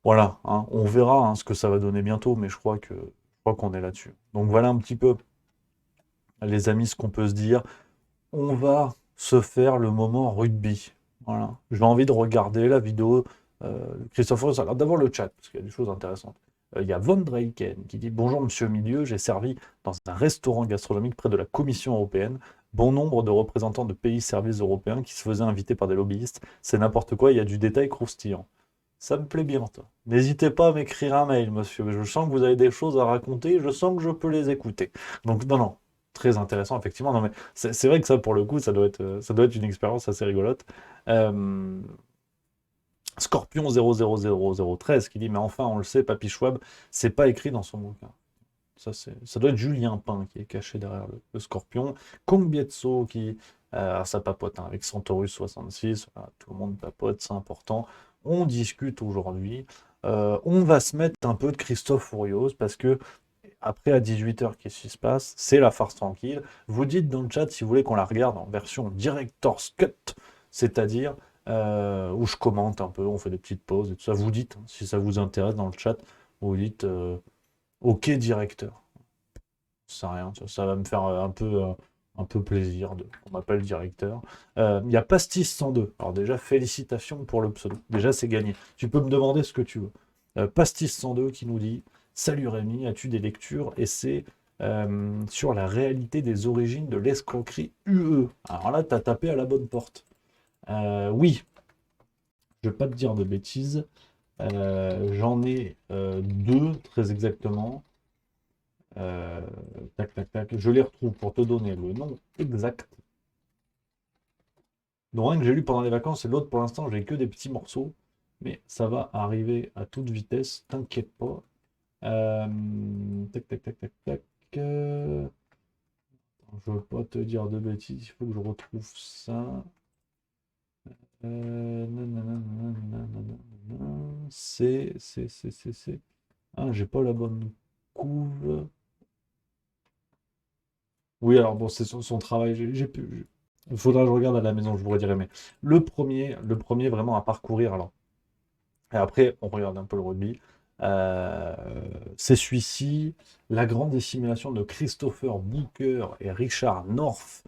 voilà, hein, on verra hein, ce que ça va donner bientôt, mais je crois qu'on est là-dessus. Donc voilà un petit peu, les amis, ce qu'on peut se dire. On va se faire le moment rugby. Voilà. J'ai envie de regarder la vidéo Christophe. Alors d'abord le chat, parce qu'il y a des choses intéressantes. Il y a Von Dreiken qui dit « Bonjour Monsieur Milieu, j'ai servi dans un restaurant gastronomique près de la Commission européenne. Bon nombre de représentants de pays services européens qui se faisaient inviter par des lobbyistes. C'est n'importe quoi, il y a du détail croustillant. » Ça me plaît bien, toi. N'hésitez pas à m'écrire un mail, monsieur. Je sens que vous avez des choses à raconter, je sens que je peux les écouter. Donc non, très intéressant, effectivement. Non, mais c'est vrai que ça, pour le coup, ça doit être une expérience assez rigolote. Scorpion 000013 qui dit « Mais enfin, on le sait, Papy Schwab, c'est pas écrit dans son bouquin. » Ça doit être Julien Pain qui est caché derrière le Scorpion. Kong Bietso qui... ça papote hein, avec Centaurus 66. Voilà, tout le monde papote, c'est important. On discute aujourd'hui. On va se mettre un peu de Christophe Furios parce que après à 18h, qu'est-ce qui se passe? C'est la farce tranquille. Vous dites dans le chat si vous voulez qu'on la regarde en version Director's Cut, c'est-à-dire où je commente un peu, on fait des petites pauses et tout ça. Vous dites, hein, si ça vous intéresse dans le chat, vous dites OK directeur. C'est rien, ça va me faire un peu plaisir qu'on m'appelle directeur. Il y a Pastis 102. Alors déjà, félicitations pour le pseudo. Déjà, c'est gagné. Tu peux me demander ce que tu veux. Pastis 102 qui nous dit « Salut Rémi, as-tu des lectures et c'est sur la réalité des origines de l'escroquerie UE ?» Alors là, tu as tapé à la bonne porte. Oui, je vais pas te dire de bêtises. J'en ai deux, très exactement. Tac, tac, tac. Je les retrouve pour te donner le nom exact. Donc un que j'ai lu pendant les vacances et l'autre pour l'instant j'ai que des petits morceaux. Mais ça va arriver à toute vitesse, t'inquiète pas. Tac, tac, tac, tac, tac. Je veux pas te dire de bêtises, il faut que je retrouve ça. C'est... Ah, j'ai pas la bonne couve. Oui, alors bon, c'est son travail. Il faudra que je regarde à la maison, je vous redirai. Mais le premier vraiment à parcourir, alors. Et après, on regarde un peu le rugby. C'est celui-ci, La grande dissimulation de Christopher Booker et Richard North.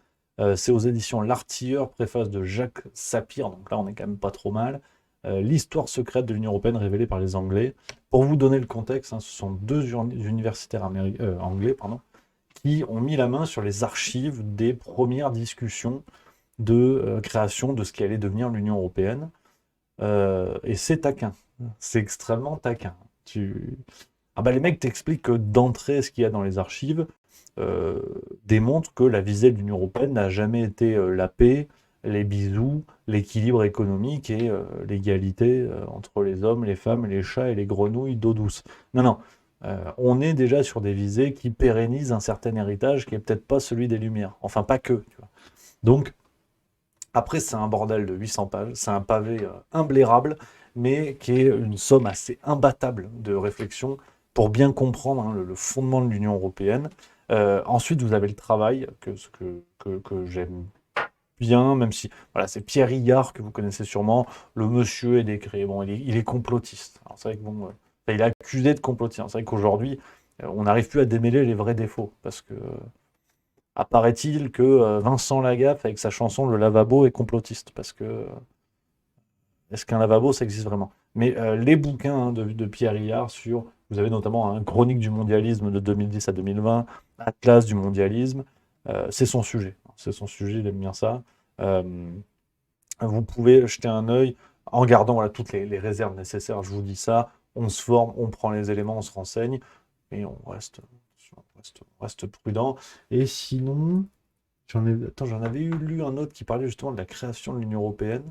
C'est aux éditions L'Artilleur, préface de Jacques Sapir. Donc là, on est quand même pas trop mal. L'histoire secrète de l'Union européenne révélée par les Anglais. Pour vous donner le contexte, hein, ce sont deux universitaires anglais, qui ont mis la main sur les archives des premières discussions de création de ce qui allait devenir l'Union européenne. Et c'est taquin. C'est extrêmement taquin. Les mecs t'expliquent que d'entrée, ce qu'il y a dans les archives démontre que la visée de l'Union européenne n'a jamais été la paix, les bisous, l'équilibre économique et l'égalité entre les hommes, les femmes, les chats et les grenouilles d'eau douce. Non. On est déjà sur des visées qui pérennisent un certain héritage qui n'est peut-être pas celui des Lumières. Enfin, pas que. Tu vois. Donc, après, c'est un bordel de 800 pages. C'est un pavé imblairable, mais qui est une somme assez imbattable de réflexion pour bien comprendre hein, le fondement de l'Union européenne. Ensuite, vous avez le travail que j'aime bien, même si voilà, c'est Pierre Hillard que vous connaissez sûrement. Le monsieur est décrit. Bon, il est complotiste. Alors, c'est vrai que bon... il est accusé de complotisme. C'est vrai qu'aujourd'hui, on n'arrive plus à démêler les vrais défauts, parce que apparaît-il que Vincent Lagaffe, avec sa chanson Le lavabo, est complotiste. Parce que est-ce qu'un lavabo, ça existe vraiment? Mais les bouquins de Pierre Hyard sur... Vous avez notamment un Chronique du mondialisme de 2010 à 2020, Atlas du mondialisme, c'est son sujet. C'est son sujet, il aime bien ça. Vous pouvez jeter un œil en gardant voilà, toutes les réserves nécessaires, je vous dis ça. On se forme, on prend les éléments, on se renseigne, et on reste prudent. Et sinon, j'en avais lu un autre qui parlait justement de la création de l'Union européenne.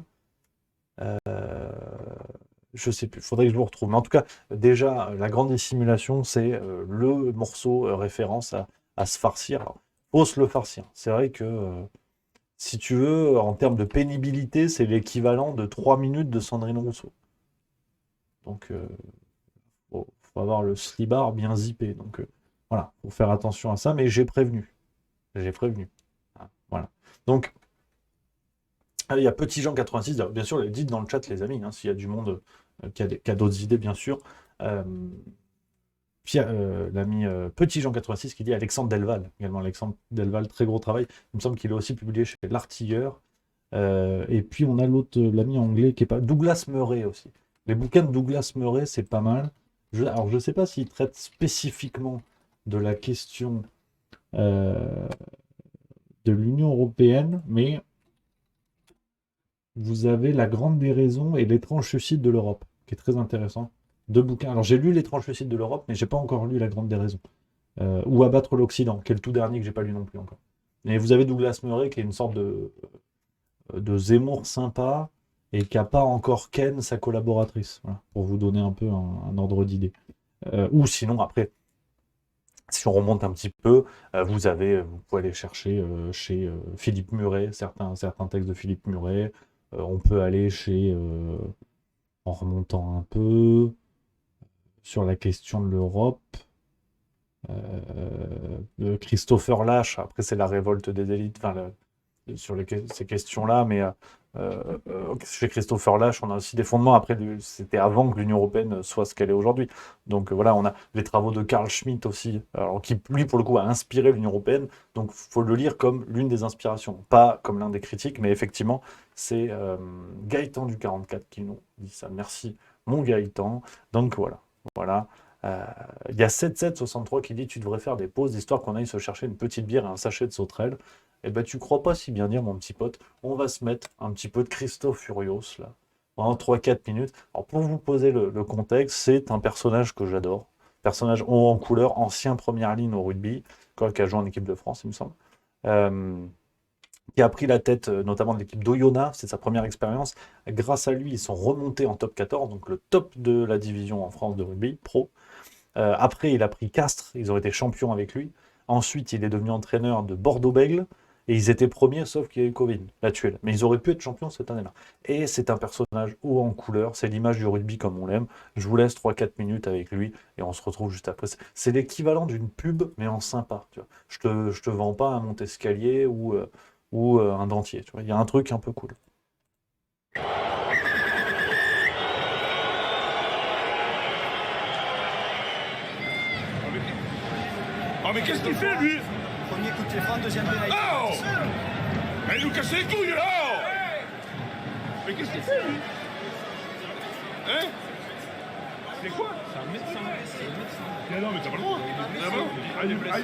Je sais plus, faudrait que je le retrouve. Mais en tout cas, déjà, la grande dissimulation, c'est le morceau référence à se farcir. Alors, faut se le farcir. C'est vrai que, si tu veux, en termes de pénibilité, c'est l'équivalent de 3 minutes de Sandrine Rousseau. Donc, faut avoir le slibard bien zippé. Donc, voilà, faut faire attention à ça. Mais j'ai prévenu. Ah, voilà. Donc, il y a Petit Jean 86, bien sûr, dites dans le chat, les amis, hein, s'il y a du monde qui a d'autres idées, bien sûr. L'ami Petit Jean 86 qui dit Alexandre Delval, également Alexandre Delval, très gros travail. Il me semble qu'il est aussi publié chez L'Artilleur. Et puis on a l'autre, l'ami anglais qui est pas. Douglas Murray aussi. Les bouquins de Douglas Murray, c'est pas mal. Alors je ne sais pas s'il traite spécifiquement de la question de l'Union européenne, mais vous avez La Grande Déraison et L'étrange suicide de l'Europe, qui est très intéressant. 2 bouquins. Alors j'ai lu L'étrange suicide de l'Europe, mais j'ai pas encore lu La Grande Déraison. Ou Abattre l'Occident, qui est le tout dernier que j'ai pas lu non plus encore. Et vous avez Douglas Murray, qui est une sorte de Zemmour sympa, et qui n'a pas encore ken sa collaboratrice, voilà, pour vous donner un peu un ordre d'idée. Ou sinon, après, si on remonte un petit peu, vous pouvez aller chercher chez Philippe Muret, certains textes de Philippe Muret. On peut aller en remontant un peu, sur la question de l'Europe, Christopher Lasch, après c'est la révolte des élites, sur ces questions-là, mais chez Christopher Lasch, on a aussi des fondements. Après, c'était avant que l'Union européenne soit ce qu'elle est aujourd'hui. Donc voilà, on a les travaux de Carl Schmitt aussi, alors, qui lui, pour le coup, a inspiré l'Union européenne. Donc il faut le lire comme l'une des inspirations, pas comme l'un des critiques, mais effectivement, c'est Gaëtan du 44 qui nous dit ça. Merci, mon Gaëtan. Donc voilà. Il y a 7763 qui dit tu devrais faire des pauses, histoire qu'on aille se chercher une petite bière et un sachet de sauterelles. Eh ben, tu crois pas si bien dire, mon petit pote. On va se mettre un petit peu de Christophe Furios, là, pendant 3-4 minutes. Alors, pour vous poser le contexte, c'est un personnage que j'adore. Personnage haut en couleur, ancien première ligne au rugby, qui a joué en équipe de France, il me semble. Qui a pris la tête, notamment de l'équipe d'Oyonnax, c'est sa première expérience. Grâce à lui, ils sont remontés en top 14, donc le top de la division en France de rugby, pro. Après, il a pris Castres, ils ont été champions avec lui. Ensuite, il est devenu entraîneur de Bordeaux-Bègles. Et ils étaient premiers, sauf qu'il y a eu Covid, l'actuel. Mais ils auraient pu être champions cette année-là. Et c'est un personnage haut en couleur, c'est l'image du rugby comme on l'aime. Je vous laisse 3-4 minutes avec lui, et on se retrouve juste après. C'est l'équivalent d'une pub, mais en sympa. Tu vois. Je te vends pas un Montescalier ou un dentier. Tu vois. Il y a un truc un peu cool. Oh mais qu'est-ce qu'il fait lui? Premier coup de téléphone, deuxième pénalité. Oh! Mais il nous casse les couilles là! Mais qu'est-ce qu'il fait lui? Hein? C'est quoi? C'est un médecin. Non mais t'as pas le droit. Ah, il est blessé.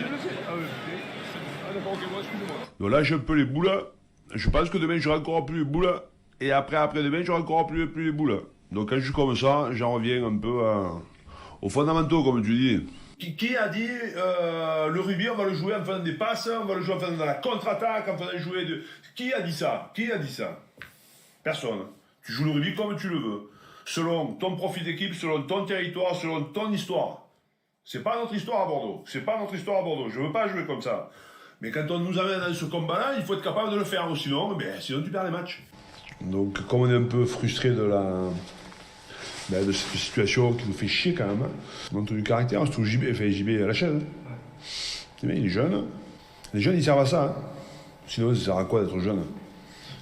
Ah d'accord, ok, moi excusez-moi. Donc là j'ai un peu les boules. Je pense que demain j'aurai encore plus les boules. Et après demain j'aurai encore plus les boules. Donc quand je suis comme ça, j'en reviens un peu aux fondamentaux comme tu dis. Qui a dit le rugby on va le jouer en faisant des passes, on va le jouer en faisant de la contre-attaque, en faisant jouer de... Qui a dit ça? Personne. Tu joues le rugby comme tu le veux. Selon ton profil d'équipe, selon ton territoire, selon ton histoire. C'est pas notre histoire à Bordeaux. Je veux pas jouer comme ça. Mais quand on nous amène dans ce combat-là, il faut être capable de le faire. Sinon tu perds les matchs. Donc comme on est un peu frustré de cette situation qui nous fait chier quand même, montre du caractère, c'est tout JB à la chaîne. Il est jeune. Les jeunes ils servent à ça. Hein. Sinon ça sert à quoi d'être jeune?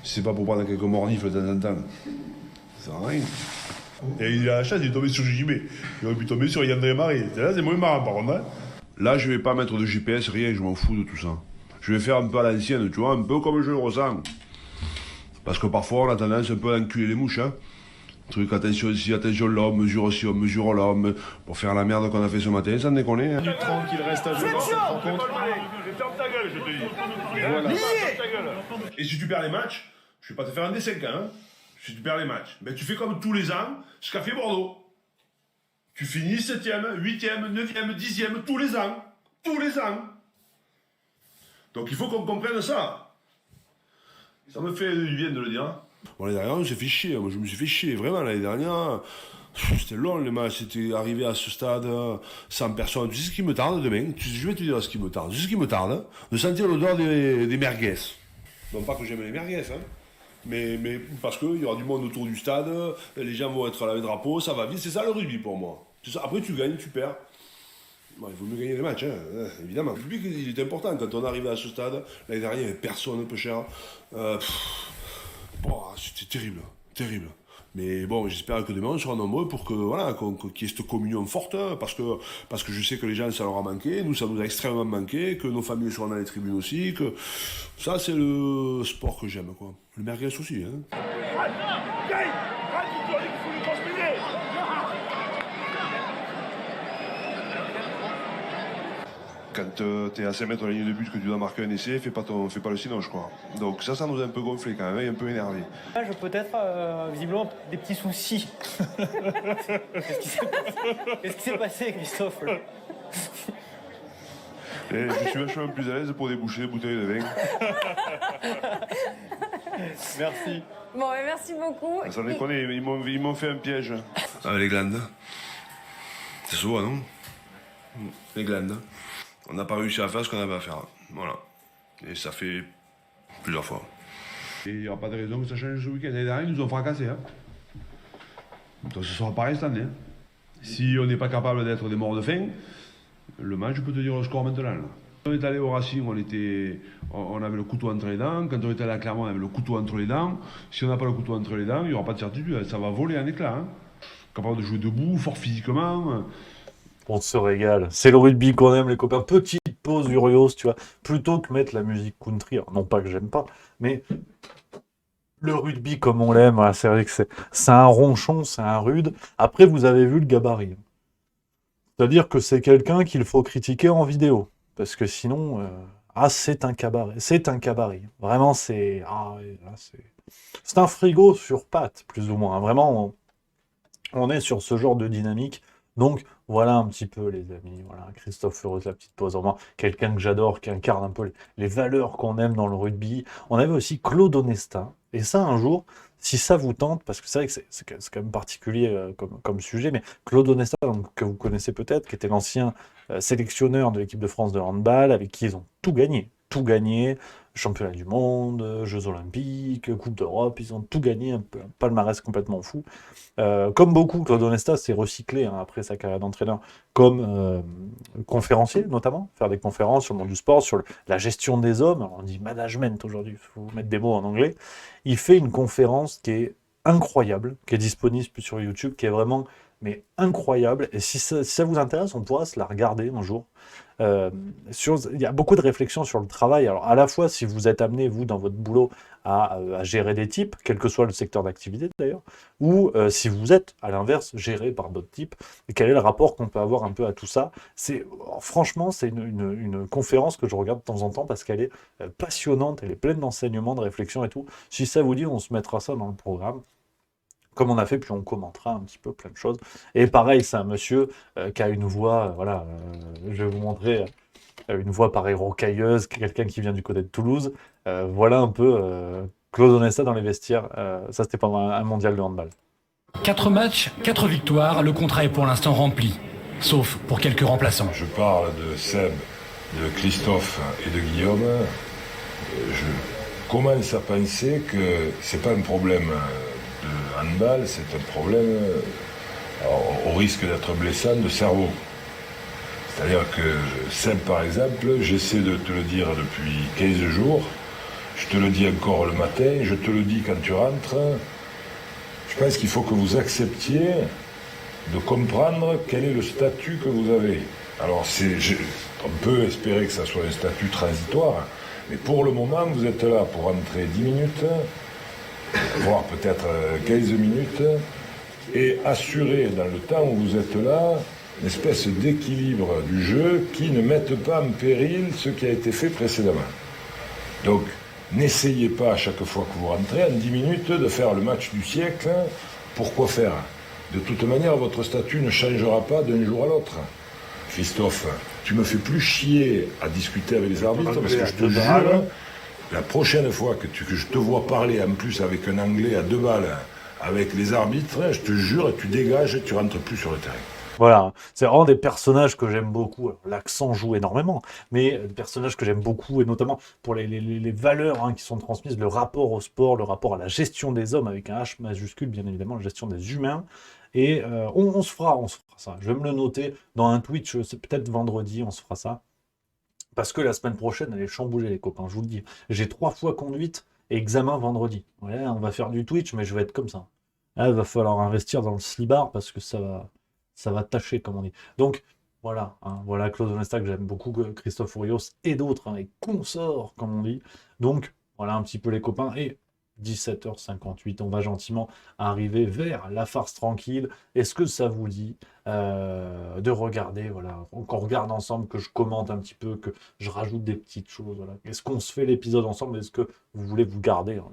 Si c'est pas pour prendre quelques mornifles de temps en temps. Ça sert à rien. Et il a la chance, il est tombé sur JB. Il aurait pu tomber sur Yann Marie. Là c'est moins marrant par contre. Hein. Là je vais pas mettre de GPS, rien, je m'en fous de tout ça. Je vais faire un peu à l'ancienne, tu vois, un peu comme je le ressens. Parce que parfois, on a tendance un peu à enculer les mouches, hein. Truc, attention ici, attention là, on mesure là, pour faire la merde qu'on a fait ce matin, sans déconner. Hein. Du temps qu'il reste à jouer dans cette rencontre. Ferme ta gueule, je te dis. Voilà. Ferme ta gueule. Et si tu perds les matchs, je vais pas te faire un des 5 ans, hein. Si tu perds les matchs, ben tu fais comme tous les ans, ce qu'a fait Bordeaux. Tu finis 7e, 8e, 9e, 10e, tous les ans. Tous les ans. Donc il faut qu'on comprenne ça. Ça me fait du bien de le dire. Hein. Bon, l'année dernière, on s'est fait chier. Moi, je me suis fait chier, vraiment, l'année dernière. C'était long, les matchs. C'était arrivé à ce stade, 100 personnes. Tu sais ce qui me tarde demain? Je vais te dire ce qui me tarde. Tu sais ce qui me tarde, hein, de sentir l'odeur des merguez. Non pas que j'aime les merguez, hein. Mais parce qu'il y aura du monde autour du stade, les gens vont être là avec le drapeau, ça va vite. C'est ça le rugby pour moi. Après, tu gagnes, tu perds. Bon, il vaut mieux gagner les matchs, hein, évidemment. Le public, il est important. Quand on arrive à ce stade, l'année dernière, il n'y avait personne, peu cher. C'était terrible, terrible. Mais bon, j'espère que demain, on sera nombreux pour que, voilà, qu'il y ait cette communion forte, parce que je sais que les gens, ça leur a manqué, nous, ça nous a extrêmement manqué, que nos familles soient dans les tribunes aussi, que ça, c'est le sport que j'aime, quoi. Le merguez aussi, hein. Quand t'es à 5 mètres de la ligne de but, que tu dois marquer un essai, fais pas le sinon, je crois. Donc ça nous a un peu gonflé quand même, et un peu énervé. Peut-être, visiblement, des petits soucis. Qu'est-ce qui s'est passé, Christophe? Et je suis vachement plus à l'aise pour déboucher des bouteilles de vin. Merci. Bon, merci beaucoup. Ça déconne, ils m'ont fait un piège. Avec les glandes. C'est souvent, non? Les glandes. On n'a pas réussi à faire ce qu'on avait à faire. Voilà. Et ça fait plusieurs fois. Et il n'y aura pas de raison que ça change ce week-end. L'année dernière, ils nous ont fracassés. Hein. Donc ce sera pareil cette année. Hein. Si on n'est pas capable d'être des morts de faim, le match, je peux te dire le score maintenant. Là. Quand on est allé au Racing, on avait le couteau entre les dents. Quand on est allé à Clermont, on avait le couteau entre les dents. Si on n'a pas le couteau entre les dents, il n'y aura pas de certitude. Ça va voler en éclats. Hein. Capable de jouer debout, fort physiquement. On se régale. C'est le rugby qu'on aime, les copains. Petite pause Urios, tu vois. Plutôt que mettre la musique country. Alors, non pas que j'aime pas, mais le rugby comme on l'aime, voilà, c'est vrai que c'est un ronchon, c'est un rude. Après, vous avez vu le gabarit. C'est-à-dire que c'est quelqu'un qu'il faut critiquer en vidéo. Parce que sinon, c'est un cabaret. C'est un cabaret. Vraiment, c'est un frigo sur pattes, plus ou moins. Vraiment, on est sur ce genre de dynamique. Donc, voilà un petit peu, les amis. Voilà, Christophe Heureuse, la petite pause. Vraiment, quelqu'un que j'adore, qui incarne un peu les valeurs qu'on aime dans le rugby. On avait aussi Claude Onesta. Et ça, un jour, si ça vous tente, parce que c'est vrai que c'est quand même particulier comme sujet, mais Claude Onesta, donc, que vous connaissez peut-être, qui était l'ancien sélectionneur de l'équipe de France de handball, avec qui ils ont tout gagné. Tout gagné, championnat du monde, Jeux Olympiques, Coupe d'Europe, ils ont tout gagné, un palmarès complètement fou. Comme beaucoup, Claude Onesta s'est recyclé après sa carrière d'entraîneur comme conférencier, notamment, faire des conférences sur le monde du sport, sur la gestion des hommes. Alors, on dit management aujourd'hui, il faut mettre des mots en anglais. Il fait une conférence qui est incroyable, qui est disponible sur YouTube, qui est vraiment incroyable. Et si ça vous intéresse, on pourra se la regarder un jour. Il y a beaucoup de réflexions sur le travail. Alors, à la fois, si vous êtes amené, vous, dans votre boulot, à gérer des types, quel que soit le secteur d'activité d'ailleurs, ou si vous êtes, à l'inverse, géré par d'autres types, et quel est le rapport qu'on peut avoir un peu à tout ça. Franchement, c'est une conférence que je regarde de temps en temps parce qu'elle est passionnante, elle est pleine d'enseignements, de réflexions et tout. Si ça vous dit, on se mettra ça dans le programme. Comme on a fait, puis on commentera un petit peu plein de choses. Et pareil, c'est un monsieur qui a une voix, je vais vous montrer une voix pareil rocailleuse, quelqu'un qui vient du côté de Toulouse. Voilà un peu Claude Onesta dans les vestiaires. Ça, c'était pendant un mondial de handball. 4 matchs, 4 victoires, le contrat est pour l'instant rempli, sauf pour quelques remplaçants. Je parle de Seb, de Christophe et de Guillaume. Je commence à penser que c'est pas un problème de handball, c'est un problème, au risque d'être blessant, de cerveau. C'est-à-dire que Seb, par exemple, j'essaie de te le dire depuis 15 jours, je te le dis encore le matin, je te le dis quand tu rentres. Je pense qu'il faut que vous acceptiez de comprendre quel est le statut que vous avez. Alors, on peut espérer que ça soit un statut transitoire, Mais pour le moment, vous êtes là pour entrer 10 minutes, voire peut-être 15 minutes, et assurer dans le temps où vous êtes là une espèce d'équilibre du jeu qui ne mette pas en péril ce qui a été fait précédemment. Donc, n'essayez pas à chaque fois que vous rentrez en 10 minutes de faire le match du siècle. Pourquoi faire? De toute manière, votre statut ne changera pas d'un jour à l'autre. Christophe, tu me fais plus chier à discuter avec les arbitres parce que je te jure, la prochaine fois que je te vois parler en plus avec un Anglais à 2 balles avec les arbitres, je te jure, tu dégages et tu rentres plus sur le terrain. Voilà, c'est vraiment des personnages que j'aime beaucoup. Alors, l'accent joue énormément, mais des personnages que j'aime beaucoup, et notamment pour les valeurs qui sont transmises, le rapport au sport, le rapport à la gestion des hommes, avec un H majuscule, bien évidemment, la gestion des humains. Et on se fera ça. Je vais me le noter dans un Twitch, c'est peut-être vendredi, on se fera ça. Parce que la semaine prochaine, elle est chamboulée, les copains, je vous le dis. J'ai 3 fois conduite et examen vendredi. Ouais, on va faire du Twitch, mais je vais être comme ça. Là, il va falloir investir dans le slibard parce que ça va tâcher, comme on dit. Donc, voilà, voilà Claude Onesta, que j'aime beaucoup, Christophe Ourios et d'autres, et consorts, comme on dit. Donc, voilà un petit peu les copains. Et 17h58, on va gentiment arriver vers la farce tranquille. Est-ce que ça vous dit de regarder, voilà, qu'on regarde ensemble, que je commente un petit peu, que je rajoute des petites choses, voilà. Est-ce qu'on se fait l'épisode ensemble? Est-ce que vous voulez vous garder le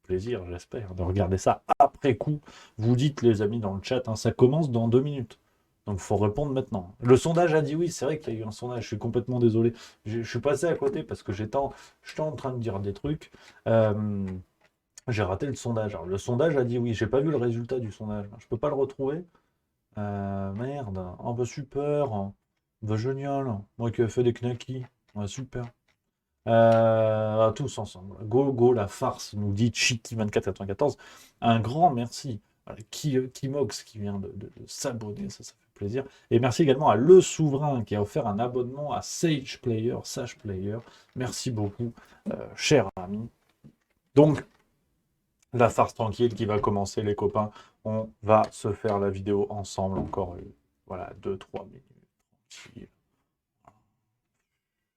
plaisir, j'espère, de regarder ça après coup? Vous dites, les amis, dans le chat, ça commence dans 2 minutes. Donc, il faut répondre maintenant. Le sondage a dit oui, c'est vrai qu'il y a eu un sondage, je suis complètement désolé. Je suis passé à côté parce que j'étais en train de dire des trucs. J'ai raté le sondage. Alors, le sondage a dit oui, j'ai pas vu le résultat du sondage. Je peux pas le retrouver. Merde. Oh, bah super. Bah génial. Moi qui ai fait des knackis. Ouais, super. Tous ensemble. Go, la farce, nous dit Chiki2494. Un grand merci. Voilà, Kimox qui vient de s'abonner, ça fait plaisir. Et merci également à Le Souverain qui a offert un abonnement à Sage Player. Merci beaucoup, cher ami. Donc, la farce tranquille qui va commencer, les copains. On va se faire la vidéo ensemble encore. Voilà, 2-3 minutes. Tranquille.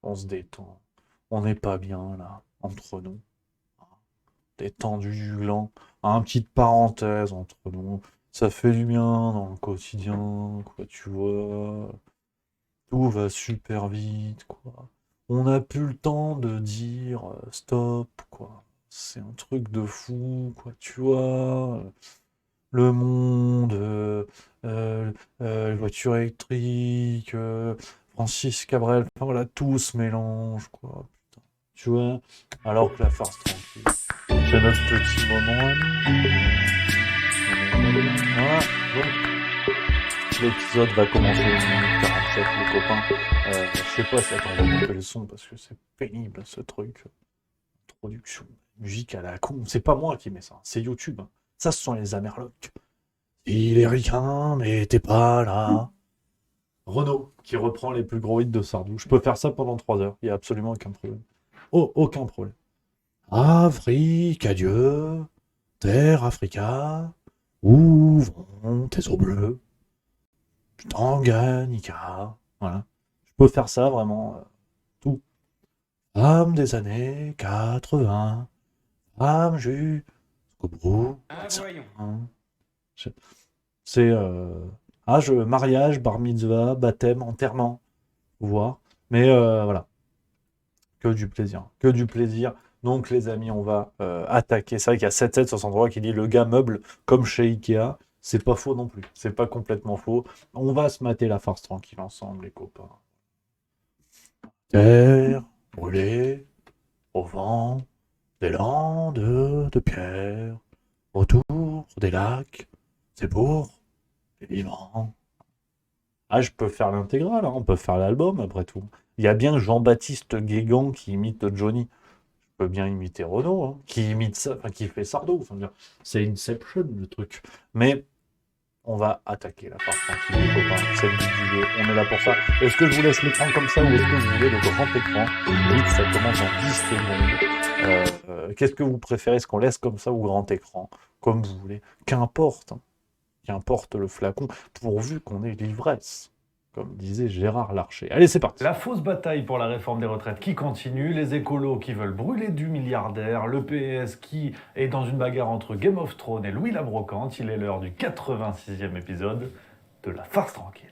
On se détend. On n'est pas bien, là, entre nous. Détendu du gland. Petite parenthèse entre nous. Ça fait du bien dans le quotidien, quoi, tu vois. Tout va super vite, quoi. On n'a plus le temps de dire stop, quoi. C'est un truc de fou, quoi, tu vois. Le monde, les voitures électriques, Francis Cabrel, enfin voilà, tout se mélange, quoi. Putain. Tu vois, alors que la farce tranquille. C'est notre petit moment à nous. Voilà, donc l'épisode va commencer 1 minute 47, les copains. Je sais pas si attends, on va couper le son parce que c'est pénible ce truc. Introduction, musique à la con. C'est pas moi qui mets ça, c'est YouTube. Ça, ce sont les Amerlocs. Il est rien, mais t'es pas là. Renaud, qui reprend les plus gros hits de Sardou. Je peux faire ça pendant 3 heures, il n'y a absolument aucun problème. Oh, aucun problème. Afrique, adieu, terre Africa, où vont tes eaux bleues? Tanganyika, voilà. Je peux faire ça vraiment, tout. Femme des années 80, femme jusqu'au bout. C'est mariage, bar mitzvah, baptême, enterrement, vous voyez. Mais voilà, que du plaisir. Donc les amis, on va attaquer. C'est vrai qu'il y a 7763 qui dit le gars meuble comme chez Ikea. C'est pas faux non plus. C'est pas complètement faux. On va se mater la farce tranquille ensemble, les copains. Terre brûlée au vent des landes de pierre, autour des lacs, c'est pour les vivants. Je peux faire l'intégrale, on peut faire l'album après tout. Il y a bien Jean-Baptiste Guégan qui imite Johnny. Je peux bien imiter Renaud, qui imite ça, qui fait Sardou. Enfin, c'est Inception le truc. Mais on va attaquer la farce tranquille, les copains. C'est le but du jeu, on est là pour ça. Est-ce que je vous laisse l'écran comme ça ou est-ce que vous voulez le grand écran? Vite, ça commence en 10 secondes. Qu'est-ce que vous préférez? Est-ce qu'on laisse comme ça ou grand écran? Comme vous voulez. Qu'importe le flacon, pourvu qu'on ait l'ivresse. comme disait Gérard Larcher. Allez, c'est parti. La fausse bataille pour la réforme des retraites qui continue, les écolos qui veulent brûler du milliardaire, le PS qui est dans une bagarre entre Game of Thrones et Louis la Brocante. Il est l'heure du 86e épisode de La Farce Tranquille.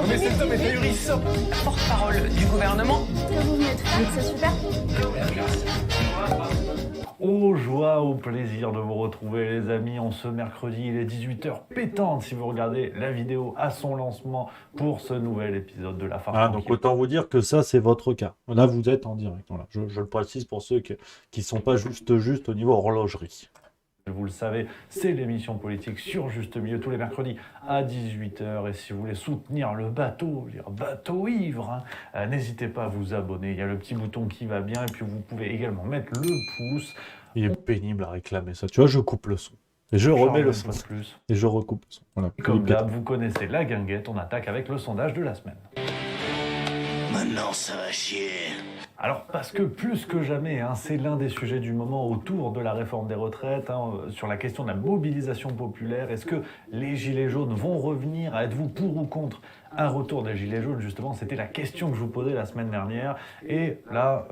Mais cet homme est ahurissant. Porte-parole du gouvernement. Ce que vous venez de faire, c'est super. Aux joie, au plaisir de vous retrouver les amis en ce mercredi, il est 18h pétante si vous regardez la vidéo à son lancement pour ce nouvel épisode de La Farce Tranquille. Donc autant vous dire que ça c'est votre cas. Là vous êtes en direct. Voilà. Je le précise pour ceux qui ne sont pas juste au niveau horlogerie. Vous le savez, c'est l'émission politique sur Juste Milieu tous les mercredis à 18h. Et si vous voulez soutenir le bateau, bateau ivre, n'hésitez pas à vous abonner. Il y a le petit bouton qui va bien et puis vous pouvez également mettre le pouce. Il est pénible à réclamer ça. Tu vois, je coupe le son. Et je remets le son. Plus. Et je recoupe le son. Voilà. Comme d'hab, vous connaissez la guinguette. On attaque avec le sondage de la semaine. Maintenant, ça va chier. Alors, parce que plus que jamais, c'est l'un des sujets du moment autour de la réforme des retraites, sur la question de la mobilisation populaire. Est-ce que les Gilets jaunes vont revenir? Êtes-vous pour ou contre un retour des Gilets jaunes? Justement, c'était la question que je vous posais la semaine dernière. Et là,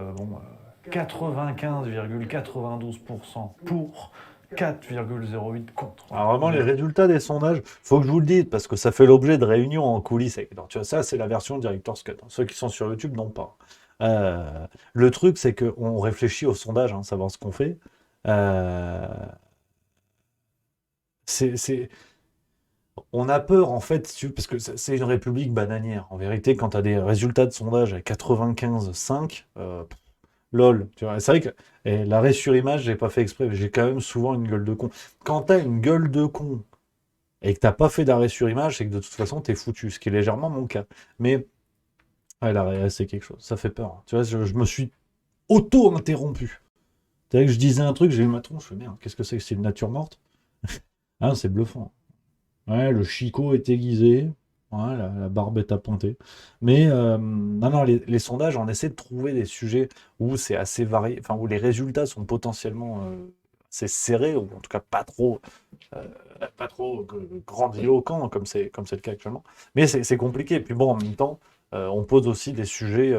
95,92% pour, 4,08% contre. Alors vraiment, les résultats des sondages, faut que je vous le dise, parce que ça fait l'objet de réunions en coulisses. Alors, tu vois, ça, c'est la version Director's Cut. Ceux qui sont sur YouTube, non pas. Le truc, c'est qu'on réfléchit au sondage, savoir ce qu'on fait. On a peur, en fait, parce que c'est une république bananière. En vérité, quand tu as des résultats de sondage à 95,5, lol. Tu vois, c'est vrai que l'arrêt sur image, j'ai pas fait exprès, mais j'ai quand même souvent une gueule de con. Quand tu as une gueule de con et que tu n'as pas fait d'arrêt sur image, c'est que de toute façon, tu es foutu, ce qui est légèrement mon cas. Mais l'arrêt, c'est quelque chose, ça fait peur. Tu vois, je me suis auto-interrompu. Tu vois que je disais un truc, j'ai eu ma tronche, je fais merde, qu'est-ce que c'est une nature morte? C'est bluffant. Ouais, le chicot est aiguisé, ouais, la barbe est appointée. Mais non, les sondages, on essaie de trouver des sujets où c'est assez varié, enfin où les résultats sont potentiellement assez serrés, ou en tout cas pas trop grandiloquents, comme c'est le cas actuellement. Mais c'est compliqué. Et puis bon, en même temps, on pose aussi des sujets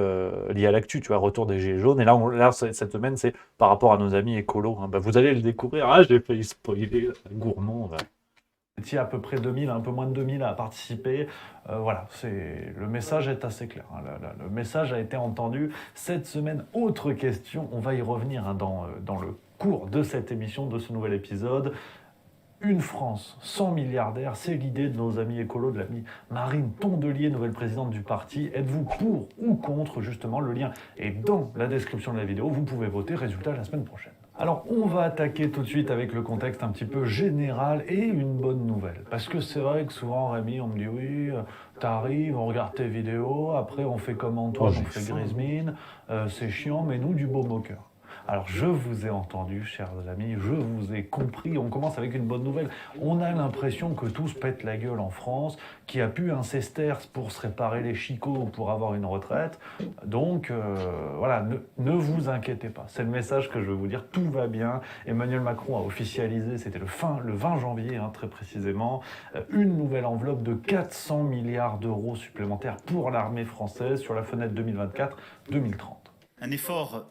liés à l'actu, tu vois, retour des Gilets jaunes. Et là cette semaine, c'est par rapport à nos amis écolos. Vous allez le découvrir. J'ai failli spoiler, gourmand. Il y a à peu près 2000, un peu moins de 2000 à participer. Voilà, le message est assez clair. Le message a été entendu. Cette semaine, autre question, on va y revenir dans le cours de cette émission, de ce nouvel épisode. Une France sans milliardaires, c'est l'idée de nos amis écolos, de l'amie Marine Tondelier, nouvelle présidente du parti. Êtes-vous pour ou contre? Justement, le lien est dans la description de la vidéo. Vous pouvez voter, résultat la semaine prochaine. Alors, on va attaquer tout de suite avec le contexte un petit peu général et une bonne nouvelle. Parce que c'est vrai que souvent, Rémi, on me dit oui, t'arrives, on regarde tes vidéos, après on fait comme Antoine, on fait grise mine, c'est chiant, mais nous, du baume au cœur. Alors, je vous ai entendu, chers amis, je vous ai compris. On commence avec une bonne nouvelle. On a l'impression que tout se pète la gueule en France, qu'il n'y a plus un sesterce pour se réparer les chicots pour avoir une retraite. Donc, voilà, ne vous inquiétez pas. C'est le message que je veux vous dire. Tout va bien. Emmanuel Macron a officialisé, c'était le 20 janvier, très précisément, une nouvelle enveloppe de 400 milliards d'euros supplémentaires pour l'armée française sur la fenêtre 2024-2030. Un effort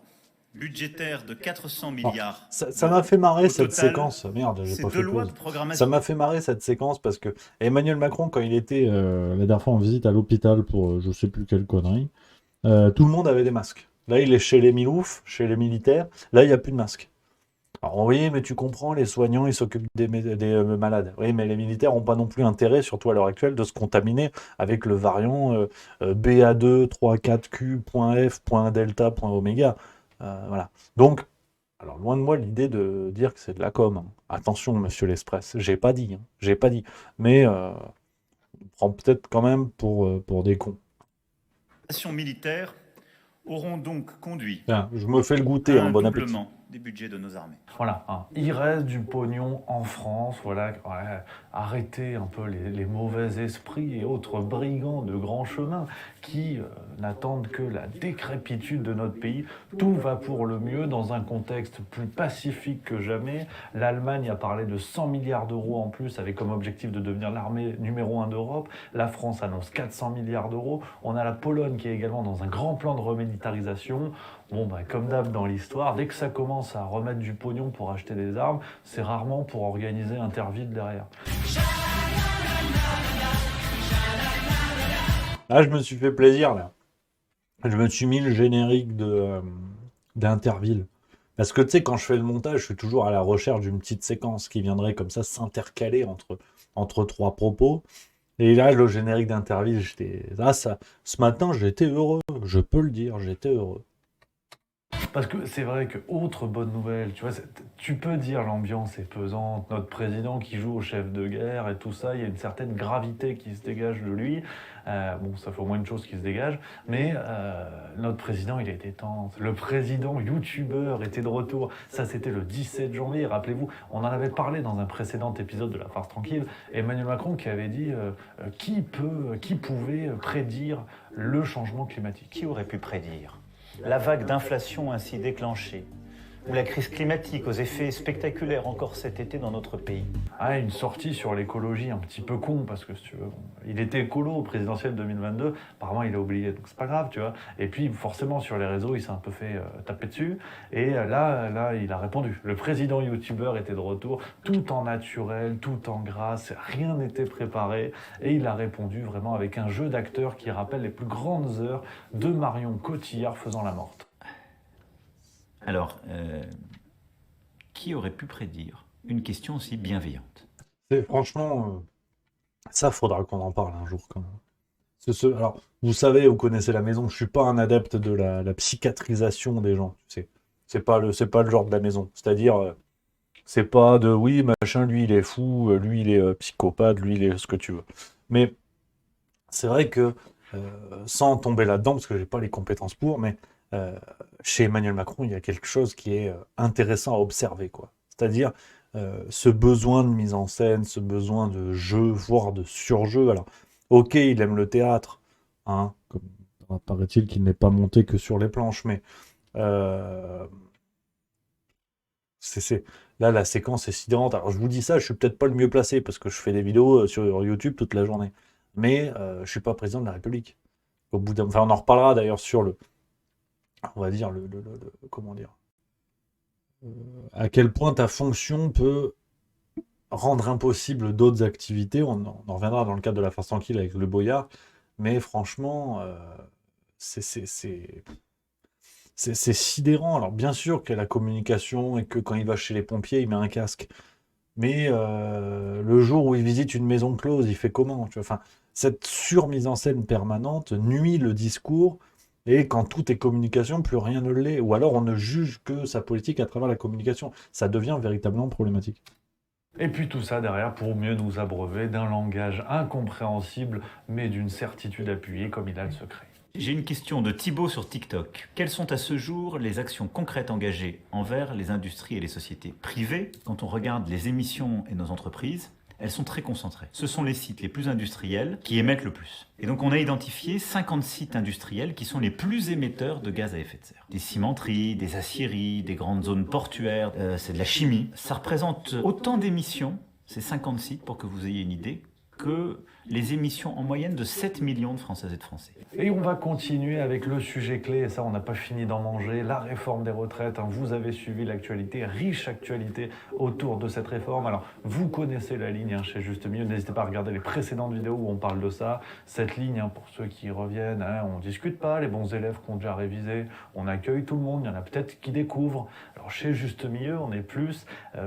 budgétaire de 400 milliards. Ça m'a fait marrer cette séquence. Merde, j'ai pas fait pause. Ça m'a fait marrer cette séquence parce que Emmanuel Macron, quand il était la dernière fois en visite à l'hôpital pour je sais plus quelle connerie, tout le monde avait des masques. Là, il est chez les Milouf, chez les militaires. Là, il n'y a plus de masques. Alors oui, mais tu comprends, les soignants, ils s'occupent des malades. Oui, mais les militaires n'ont pas non plus intérêt, surtout à l'heure actuelle, de se contaminer avec le variant BA2, 3, 4Q, .F, .delta, .oméga. Voilà. Donc, alors loin de moi l'idée de dire que c'est de la com. Attention, monsieur l'Express, j'ai pas dit. Mais on prend peut-être quand même pour des cons. Les actions militaires auront donc conduit Tiens, je me fais le goûter, à un bon appétit. doublement des budgets de nos armées. Voilà, hein. Il reste du pognon en France, voilà, ouais, arrêtez un peu les mauvais esprits et autres brigands de grand chemin qui n'attendent que la décrépitude de notre pays. Tout va pour le mieux dans un contexte plus pacifique que jamais. L'Allemagne a parlé de 100 milliards d'euros en plus avec comme objectif de devenir l'armée numéro 1 d'Europe. La France annonce 400 milliards d'euros. On a la Pologne qui est également dans un grand plan de remilitarisation. Bon, comme d'hab dans l'histoire, dès que ça commence à remettre du pognon pour acheter des armes, c'est rarement pour organiser un terre-vide derrière. Ah, je me suis fait plaisir, là. Je me suis mis le générique d'Interville. Parce que, tu sais, quand je fais le montage, je suis toujours à la recherche d'une petite séquence qui viendrait comme ça s'intercaler entre trois propos. Et là, le générique d'Interville, ce matin, j'étais heureux. Je peux le dire, j'étais heureux. Parce que c'est vrai que, autre bonne nouvelle, tu vois, tu peux dire l'ambiance est pesante, notre président qui joue au chef de guerre et tout ça, il y a une certaine gravité qui se dégage de lui. Bon, ça fait au moins une chose qui se dégage, mais notre président, il est détente. Le président youtubeur était de retour. Ça, c'était le 17 janvier, rappelez-vous. On en avait parlé dans un précédent épisode de La Farce Tranquille. Emmanuel Macron qui avait dit qui pouvait prédire le changement climatique. Qui aurait pu prédire la vague d'inflation ainsi déclenchée, ou la crise climatique aux effets spectaculaires encore cet été dans notre pays? Ah, une sortie sur l'écologie un petit peu con, parce que si tu veux, il était écolo au présidentiel 2022, apparemment il a oublié, donc c'est pas grave, tu vois. Et puis forcément sur les réseaux, il s'est un peu fait taper dessus, et là, il a répondu. Le président youtubeur était de retour, tout en naturel, tout en grâce, rien n'était préparé, et il a répondu vraiment avec un jeu d'acteurs qui rappelle les plus grandes heures de Marion Cotillard faisant la morte. Alors, qui aurait pu prédire une question aussi bienveillante? Franchement, ça faudra qu'on en parle un jour quand même. Alors, vous savez, vous connaissez la maison, je suis pas un adepte de la psychiatrisation des gens, tu sais. C'est pas le genre de la maison. C'est-à-dire, c'est pas de oui, machin, lui il est fou, lui il est psychopathe, lui il est ce que tu veux. Mais c'est vrai que, sans tomber là-dedans, parce que j'ai pas les compétences pour, mais chez Emmanuel Macron, il y a quelque chose qui est intéressant à observer, quoi. C'est-à-dire ce besoin de mise en scène, ce besoin de jeu, voire de surjeu. Alors, ok, il aime le théâtre, hein, comme paraît-il qu'il n'est pas monté que sur les planches, mais là, la séquence est sidérante. Alors, je vous dis ça, je suis peut-être pas le mieux placé, parce que je fais des vidéos sur YouTube toute la journée. Mais je suis pas président de la République. Enfin, on en reparlera d'ailleurs sur on va dire, comment dire, à quel point ta fonction peut rendre impossible d'autres activités. On en reviendra dans le cadre de La Farce Tranquille avec le Boyard, mais franchement, c'est sidérant. Alors bien sûr qu'il y a la communication et que quand il va chez les pompiers, il met un casque. Mais le jour où il visite une maison close, il fait comment, tu vois, enfin, cette surmise en scène permanente nuit le discours. Et quand tout est communication, plus rien ne l'est. Ou alors on ne juge que sa politique à travers la communication. Ça devient véritablement problématique. Et puis tout ça derrière pour mieux nous abreuver d'un langage incompréhensible, mais d'une certitude appuyée comme il a le secret. J'ai une question de Thibaut sur TikTok. Quelles sont à ce jour les actions concrètes engagées envers les industries et les sociétés privées? Quand on regarde les émissions et nos entreprises, elles sont très concentrées. Ce sont les sites les plus industriels qui émettent le plus. Et donc on a identifié 50 sites industriels qui sont les plus émetteurs de gaz à effet de serre. Des cimenteries, des aciéries, des grandes zones portuaires, c'est de la chimie. Ça représente autant d'émissions, ces 50 sites, pour que vous ayez une idée, que les émissions en moyenne de 7 millions de Françaises et de Français. Et on va continuer avec le sujet clé, et ça on n'a pas fini d'en manger, la réforme des retraites. Vous avez suivi l'actualité, riche actualité autour de cette réforme. Alors vous connaissez la ligne chez Juste Milieu, n'hésitez pas à regarder les précédentes vidéos où on parle de ça. Cette ligne, pour ceux qui reviennent, on ne discute pas, les bons élèves qui ont déjà révisé, on accueille tout le monde, il y en a peut-être qui découvrent. Alors chez Juste Milieu, on est plus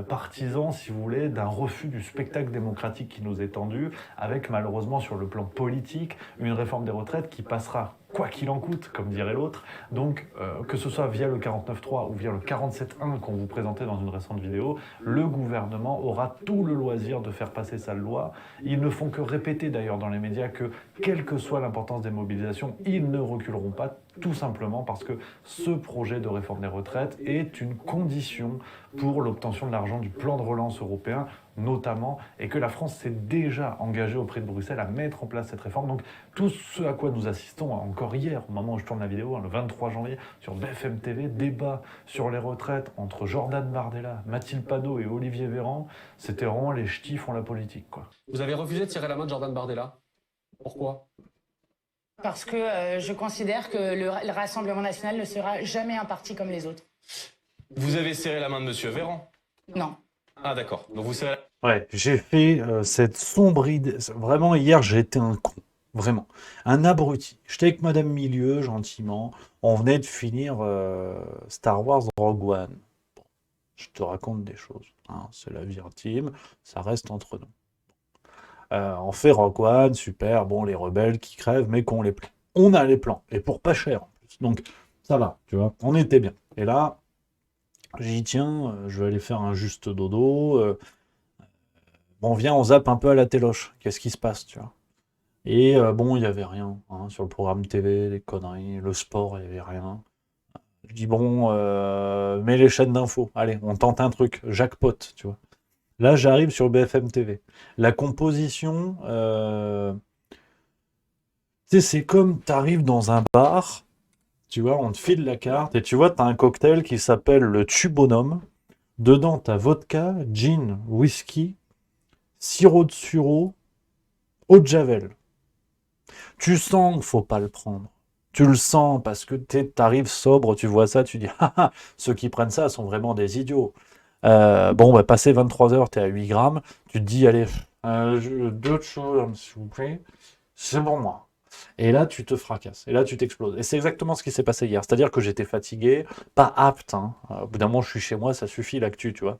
partisans, si vous voulez, d'un refus du spectacle démocratique qui nous est tendu, avec malheureusement sur le plan politique, une réforme des retraites qui passera quoi qu'il en coûte, comme dirait l'autre. Donc, que ce soit via le 49.3 ou via le 47.1 qu'on vous présentait dans une récente vidéo, le gouvernement aura tout le loisir de faire passer sa loi. Ils ne font que répéter d'ailleurs dans les médias que, quelle que soit l'importance des mobilisations, ils ne reculeront pas, tout simplement parce que ce projet de réforme des retraites est une condition pour l'obtention de l'argent du plan de relance européen, notamment, et que la France s'est déjà engagée auprès de Bruxelles à mettre en place cette réforme. Donc tout ce à quoi nous assistons encore hier, au moment où je tourne la vidéo, le 23 janvier, sur BFM TV, débat sur les retraites entre Jordan Bardella, Mathilde Panot et Olivier Véran, c'était vraiment les ch'tis font la politique, quoi. Vous avez refusé de serrer la main de Jordan Bardella. Pourquoi ? Parce que je considère que le Rassemblement national ne sera jamais un parti comme les autres. Vous avez serré la main de Monsieur Véran ? Non. Ah d'accord, donc vous serrez Ouais, j'ai fait cette sombre idée. Vraiment, hier, j'étais un con. Vraiment. Un abruti. J'étais avec Madame Milieu, gentiment. On venait de finir Star Wars Rogue One. Bon, je te raconte des choses. Hein, c'est la vie intime. Ça reste entre nous. On fait Rogue One, super. Bon, les rebelles qui crèvent, mais qu'on les plans. On a les plans. Et pour pas cher, en plus. Donc, ça va, tu vois. On était bien. Et là, j'ai dit, tiens, je vais aller faire un juste dodo. Bon, viens, on zappe un peu à la téloche. Qu'est-ce qui se passe, tu vois? Et bon, il n'y avait rien. Hein, sur le programme TV, les conneries, le sport, il n'y avait rien. Je dis, bon, mets les chaînes d'infos. Allez, on tente un truc. Jackpot, tu vois. Là, j'arrive sur BFM TV. La composition, tu sais, c'est comme tu arrives dans un bar, tu vois, on te file la carte, et tu vois, tu as un cocktail qui s'appelle le Tubonum. Dedans, tu as vodka, gin, whisky, sirop de sureau, eau de javel. Tu sens qu'il ne faut pas le prendre. Tu le sens parce que tu arrives sobre, tu vois ça, tu dis « Ah ah, ceux qui prennent ça sont vraiment des idiots ». Bon, bah, passé 23 heures, tu es à 8 grammes, tu te dis « Allez, deux choses, s'il vous plaît, c'est pour moi ». Et là, tu te fracasses, et là, tu t'exploses. Et c'est exactement ce qui s'est passé hier. C'est-à-dire que j'étais fatigué, pas apte. Hein. Au bout d'un moment, je suis chez moi, ça suffit l'actu, tu vois.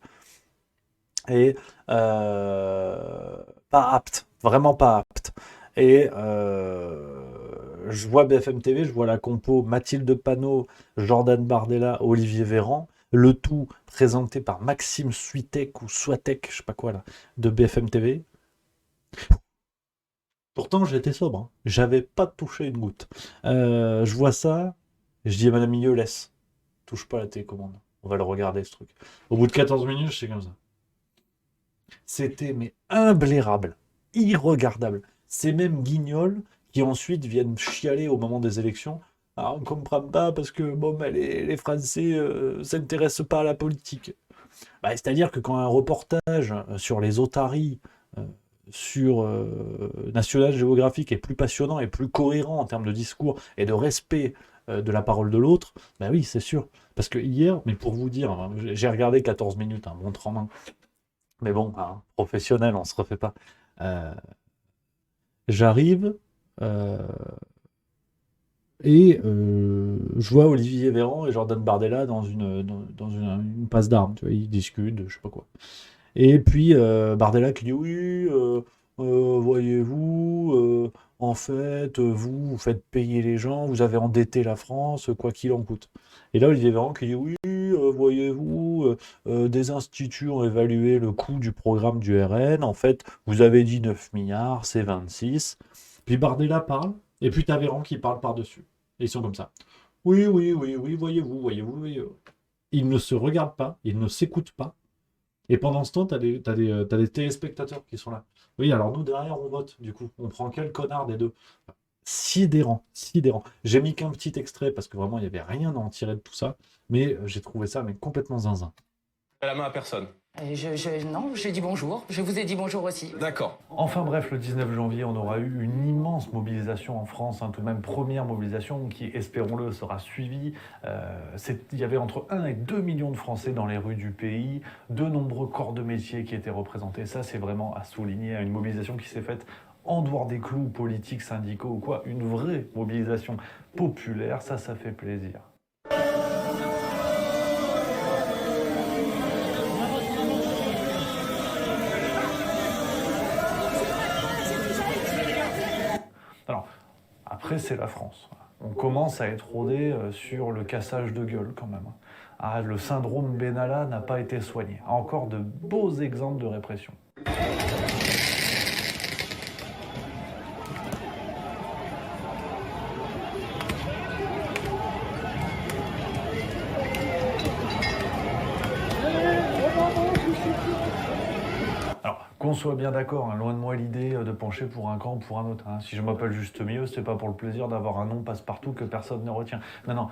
Et pas apte, vraiment pas apte. Et je vois BFM TV, je vois la compo Mathilde Panot, Jordan Bardella, Olivier Véran, le tout présenté par Maxime Switek ou Swatek, je sais pas quoi là, de BFM TV. Pourtant, j'étais sobre, hein. J'avais pas touché une goutte. Je vois ça, et je dis à Madame Milieu, laisse, touche pas à la télécommande. On va le regarder ce truc. Au bout de 14 minutes, je sais comme ça. C'était mais imblairable, irregardable. Ces mêmes guignols qui ensuite viennent chialer au moment des élections. Ah, on ne comprend pas parce que bon, bah, les Français s'intéressent pas à la politique. Bah, c'est-à-dire que quand un reportage sur les otaries sur National Geographic est plus passionnant et plus cohérent en termes de discours et de respect de la parole de l'autre, bah oui, c'est sûr. Parce que hier, mais pour vous dire, hein, j'ai regardé 14 minutes, hein, montre en main. Mais bon, hein, professionnel, on se refait pas. J'arrive et je vois Olivier Véran et Jordan Bardella dans une passe d'armes. Tu vois, ils discutent, je sais pas quoi. Et puis Bardella qui dit oui, voyez-vous, en fait, vous faites payer les gens, vous avez endetté la France, quoi qu'il en coûte. Et là, Olivier Véran qui dit oui, voyez-vous, des instituts ont évalué le coût du programme du RN. En fait, vous avez dit 9 milliards, c'est 26. Puis Bardella parle, et puis t'as Véran qui parle par-dessus. Et ils sont comme ça. Oui, voyez-vous. Ils ne se regardent pas, ils ne s'écoutent pas. Et pendant ce temps, t'as des téléspectateurs qui sont là. Oui, alors nous, derrière, on vote, du coup. On prend quel connard des deux? Sidérant. J'ai mis qu'un petit extrait, parce que vraiment, il n'y avait rien à en tirer de tout ça. Mais j'ai trouvé ça mais complètement zinzin. la main à personne. Non, j'ai dit bonjour. Je vous ai dit bonjour aussi. D'accord. Enfin bref, le 19 janvier, on aura eu une immense mobilisation en France, hein, tout de même première mobilisation qui, espérons-le, sera suivie. Il y avait entre 1 et 2 millions de Français dans les rues du pays, de nombreux corps de métier qui étaient représentés. Ça, c'est vraiment à souligner, une mobilisation qui s'est faite en dehors des clous politiques, syndicaux ou quoi, une vraie mobilisation populaire, ça fait plaisir. Alors, après, c'est la France. On commence à être rodé sur le cassage de gueule quand même. Ah, le syndrome Benalla n'a pas été soigné. Encore de beaux exemples de répression. Qu'on soit bien d'accord, loin de moi l'idée de pencher pour un camp ou pour un autre. Si je m'appelle Juste Mieux, c'est pas pour le plaisir d'avoir un nom passe-partout que personne ne retient. Non,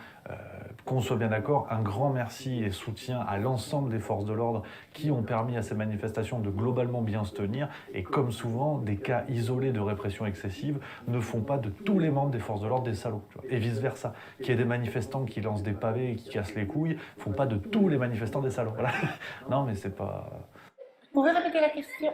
qu'on soit bien d'accord, un grand merci et soutien à l'ensemble des forces de l'ordre qui ont permis à ces manifestations de globalement bien se tenir. Et comme souvent, des cas isolés de répression excessive ne font pas de tous les membres des forces de l'ordre des salauds. Et vice-versa. Qu'il y ait des manifestants qui lancent des pavés et qui cassent les couilles, font pas de tous les manifestants des salauds. Voilà. Non, mais c'est pas... Vous pouvez répéter la question?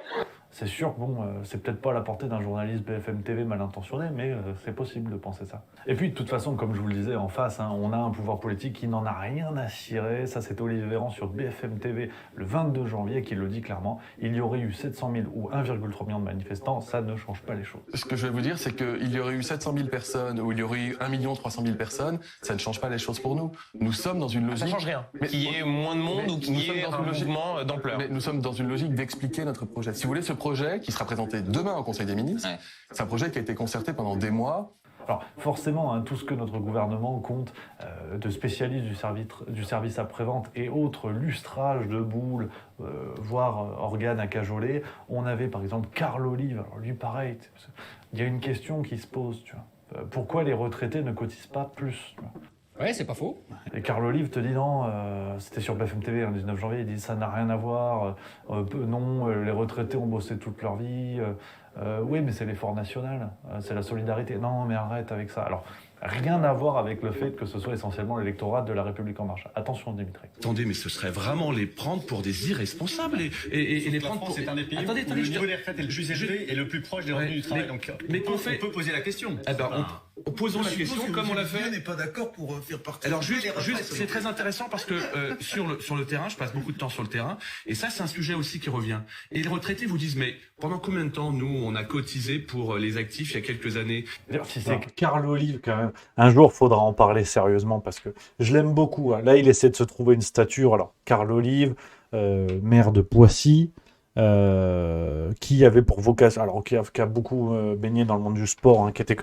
C'est sûr que c'est peut-être pas à la portée d'un journaliste BFM TV mal intentionné, mais c'est possible de penser ça. Et puis, de toute façon, comme je vous le disais en face, on a un pouvoir politique qui n'en a rien à cirer. Ça, c'est Olivier Véran sur BFM TV le 22 janvier qui le dit clairement. Il y aurait eu 700 000 ou 1,3 million de manifestants, ça ne change pas les choses. Ce que je vais vous dire, c'est qu'il y aurait eu 700 000 personnes ou il y aurait eu 1 300 000 personnes, ça ne change pas les choses pour nous. Nous sommes dans une logique... Ça change rien. Qu'il y ait moins de monde ou qu'il y ait un mouvement d'ampleur. Mais nous sommes dans une logique d'expliquer notre projet. Si vous voulez, ce projet qui sera présenté demain au Conseil des ministres, c'est un projet qui a été concerté pendant des mois. Alors forcément, tout ce que notre gouvernement compte de spécialistes du service après-vente et autres lustrages de boules, voire organes à cajoler, on avait par exemple Carl Olive. Alors lui pareil, il y a une question qui se pose, tu vois. Pourquoi les retraités ne cotisent pas plus, tu vois? Ouais, c'est pas faux. Et Carl Olive te dit non, c'était sur BFM TV le 19 janvier, il dit ça n'a rien à voir, non, les retraités ont bossé toute leur vie, oui mais c'est l'effort national, c'est la solidarité, non mais arrête avec ça. Alors, rien à voir avec le fait que ce soit essentiellement l'électorat de La République En Marche. Attention Dimitri. Attendez, mais ce serait vraiment les prendre pour des irresponsables et les prendre pour... C'est un des pays Attendez, où le niveau des retraites est le plus élevé et le plus proche des revenus du travail. Donc mais on peut poser la question. Eh ben, posons la question comme on l'a fait. On n'est pas d'accord pour faire partie. Alors juste, c'est très intéressant parce que sur le terrain, je passe beaucoup de temps sur le terrain, et ça c'est un sujet aussi qui revient. Et les retraités vous disent, mais pendant combien de temps nous on a cotisé pour les actifs il y a quelques années? Si c'est Carl Olive quand même, un jour faudra en parler sérieusement parce que je l'aime beaucoup. Là il essaie de se trouver une stature. Alors Carl Olive, maire de Poissy. Qui avait pour vocation, alors qui a beaucoup baigné dans le monde du sport, qui était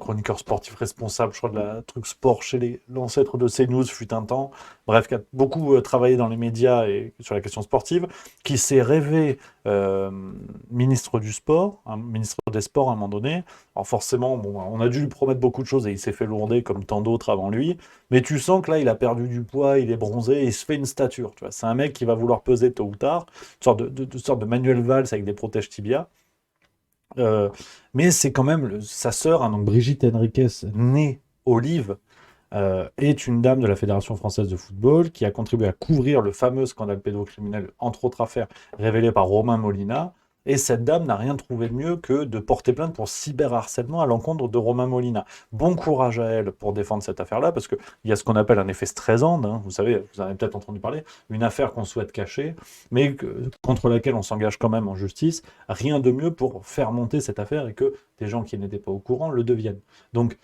chroniqueur sportif responsable, je crois, de la truc sport chez l'ancêtre de CNews fut un temps, bref, qui a beaucoup travaillé dans les médias et sur la question sportive, qui s'est rêvé ministre du sport, ministre des sports à un moment donné. Alors forcément, on a dû lui promettre beaucoup de choses et il s'est fait lourder comme tant d'autres avant lui, mais tu sens que là, il a perdu du poids, il est bronzé et il se fait une stature, tu vois. C'est un mec qui va vouloir peser tôt ou tard, une sorte de Manuel Valls avec des protèges tibia. Mais c'est quand même sa sœur, donc Brigitte Henriquez, née Olive, est une dame de la Fédération française de football qui a contribué à couvrir le fameux scandale pédocriminel, entre autres affaires, révélé par Romain Molina. Et cette dame n'a rien trouvé de mieux que de porter plainte pour cyberharcèlement à l'encontre de Romain Molina. Bon courage à elle pour défendre cette affaire-là, parce qu'il y a ce qu'on appelle un effet Streisand, vous savez, vous en avez peut-être entendu parler, une affaire qu'on souhaite cacher, mais contre laquelle on s'engage quand même en justice. Rien de mieux pour faire monter cette affaire et que des gens qui n'étaient pas au courant le deviennent. Donc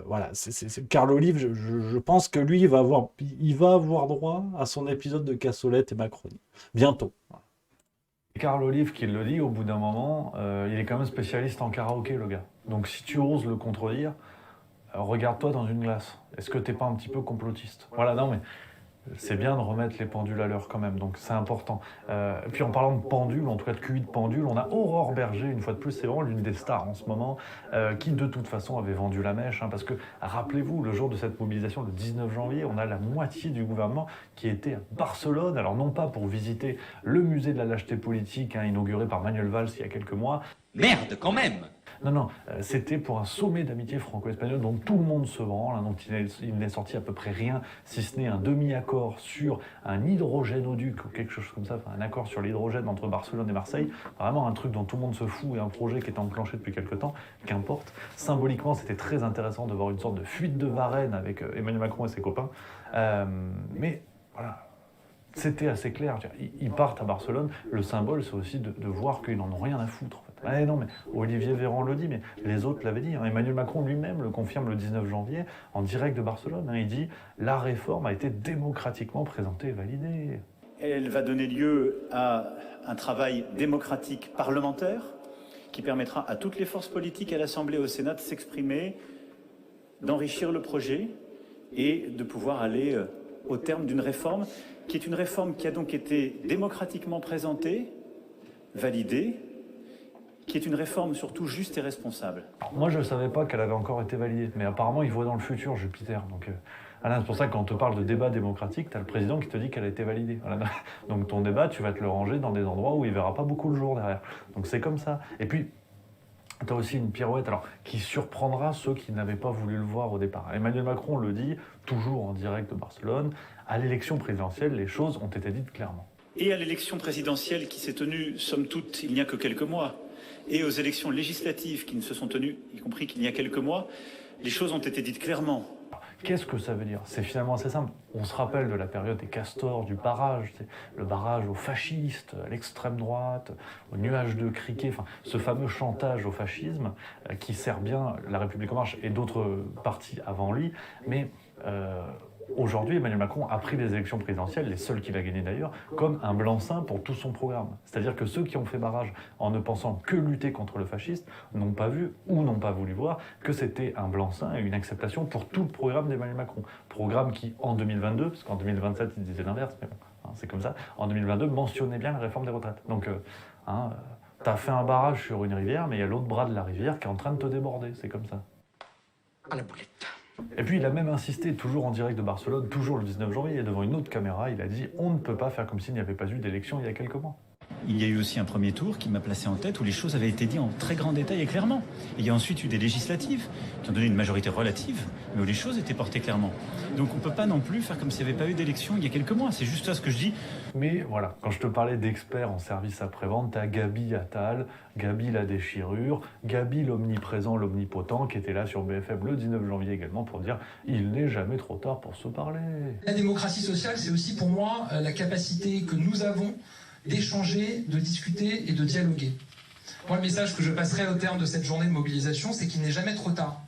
voilà, c'est Carl Olive, je pense que lui, il va avoir droit à son épisode de Cassolette et Macronie. Bientôt. Carl Olive qui le dit, au bout d'un moment, il est quand même spécialiste en karaoké, le gars. Donc si tu oses le contredire, regarde-toi dans une glace. Est-ce que t'es pas un petit peu complotiste? Voilà, non mais c'est bien de remettre les pendules à l'heure quand même, donc c'est important. Et puis en parlant de pendules, en tout cas de QI de pendule, on a Aurore Berger, une fois de plus, c'est vraiment l'une des stars en ce moment, qui de toute façon avait vendu la mèche, parce que rappelez-vous, le jour de cette mobilisation, le 19 janvier, on a la moitié du gouvernement qui était à Barcelone, alors non pas pour visiter le musée de la lâcheté politique, inauguré par Manuel Valls il y a quelques mois. Merde, quand même. Non, c'était pour un sommet d'amitié franco-espagnol dont tout le monde se branle, dont il n'est sorti à peu près rien, si ce n'est un demi-accord sur un hydrogène-oduc ou quelque chose comme ça, un accord sur l'hydrogène entre Barcelone et Marseille, vraiment un truc dont tout le monde se fout et un projet qui est enclenché depuis quelques temps, qu'importe. Symboliquement, c'était très intéressant de voir une sorte de fuite de Varennes avec Emmanuel Macron et ses copains, mais voilà. C'était assez clair, ils partent à Barcelone, le symbole c'est aussi de voir qu'ils n'en ont rien à foutre. En fait. Non, mais Olivier Véran le dit, mais les autres l'avaient dit. Emmanuel Macron lui-même le confirme le 19 janvier en direct de Barcelone. Il dit « La réforme a été démocratiquement présentée et validée ». Elle va donner lieu à un travail démocratique parlementaire qui permettra à toutes les forces politiques à l'Assemblée et au Sénat de s'exprimer, d'enrichir le projet et de pouvoir aller au terme d'une réforme qui est une réforme qui a donc été démocratiquement présentée, validée, qui est une réforme surtout juste et responsable. Alors, moi, je ne savais pas qu'elle avait encore été validée, mais apparemment, il voit dans le futur, Jupiter. Donc, Alain, c'est pour ça que quand on te parle de débat démocratique, tu as le président qui te dit qu'elle a été validée. Voilà. Donc ton débat, tu vas te le ranger dans des endroits où il ne verra pas beaucoup le jour derrière. Donc c'est comme ça. Et puis, tu as aussi une pirouette qui surprendra ceux qui n'avaient pas voulu le voir au départ. Emmanuel Macron le dit, toujours en direct de Barcelone, à l'élection présidentielle, les choses ont été dites clairement. Et à l'élection présidentielle qui s'est tenue, somme toute, il n'y a que quelques mois, et aux élections législatives qui ne se sont tenues, y compris qu'il y a quelques mois, les choses ont été dites clairement. Qu'est-ce que ça veut dire? C'est finalement assez simple. On se rappelle de la période des castors, du barrage, le barrage aux fascistes, à l'extrême droite, au nuage de criquet, ce fameux chantage au fascisme qui sert bien la République En Marche et d'autres partis avant lui. Mais aujourd'hui, Emmanuel Macron a pris les élections présidentielles, les seules qu'il a gagnées d'ailleurs, comme un blanc-seing pour tout son programme. C'est-à-dire que ceux qui ont fait barrage en ne pensant que lutter contre le fascisme n'ont pas vu ou n'ont pas voulu voir que c'était un blanc-seing et une acceptation pour tout le programme d'Emmanuel Macron. Programme qui, en 2022, parce qu'en 2027, il disait l'inverse, mais bon, c'est comme ça, en 2022, mentionnait bien la réforme des retraites. Donc, t'as fait un barrage sur une rivière, mais il y a l'autre bras de la rivière qui est en train de te déborder, c'est comme ça. À la boulette. Et puis il a même insisté, toujours en direct de Barcelone, toujours le 19 janvier, et devant une autre caméra, il a dit « On ne peut pas faire comme s'il n'y avait pas eu d'élection il y a quelques mois ». Il y a eu aussi un premier tour qui m'a placé en tête où les choses avaient été dites en très grand détail et clairement. Et il y a ensuite eu des législatives qui ont donné une majorité relative, mais où les choses étaient portées clairement. Donc on ne peut pas non plus faire comme s'il n'y avait pas eu d'élection il y a quelques mois, c'est juste ça ce que je dis. Mais voilà, quand je te parlais d'experts en service après-vente, t'as Gabi Attal, Gabi la déchirure, Gabi l'omniprésent, l'omnipotent, qui était là sur BFM le 19 janvier également pour dire « Il n'est jamais trop tard pour se parler ». La démocratie sociale, c'est aussi pour moi la capacité que nous avons d'échanger, de discuter et de dialoguer. Moi, le message que je passerai au terme de cette journée de mobilisation, c'est qu'il n'est jamais trop tard.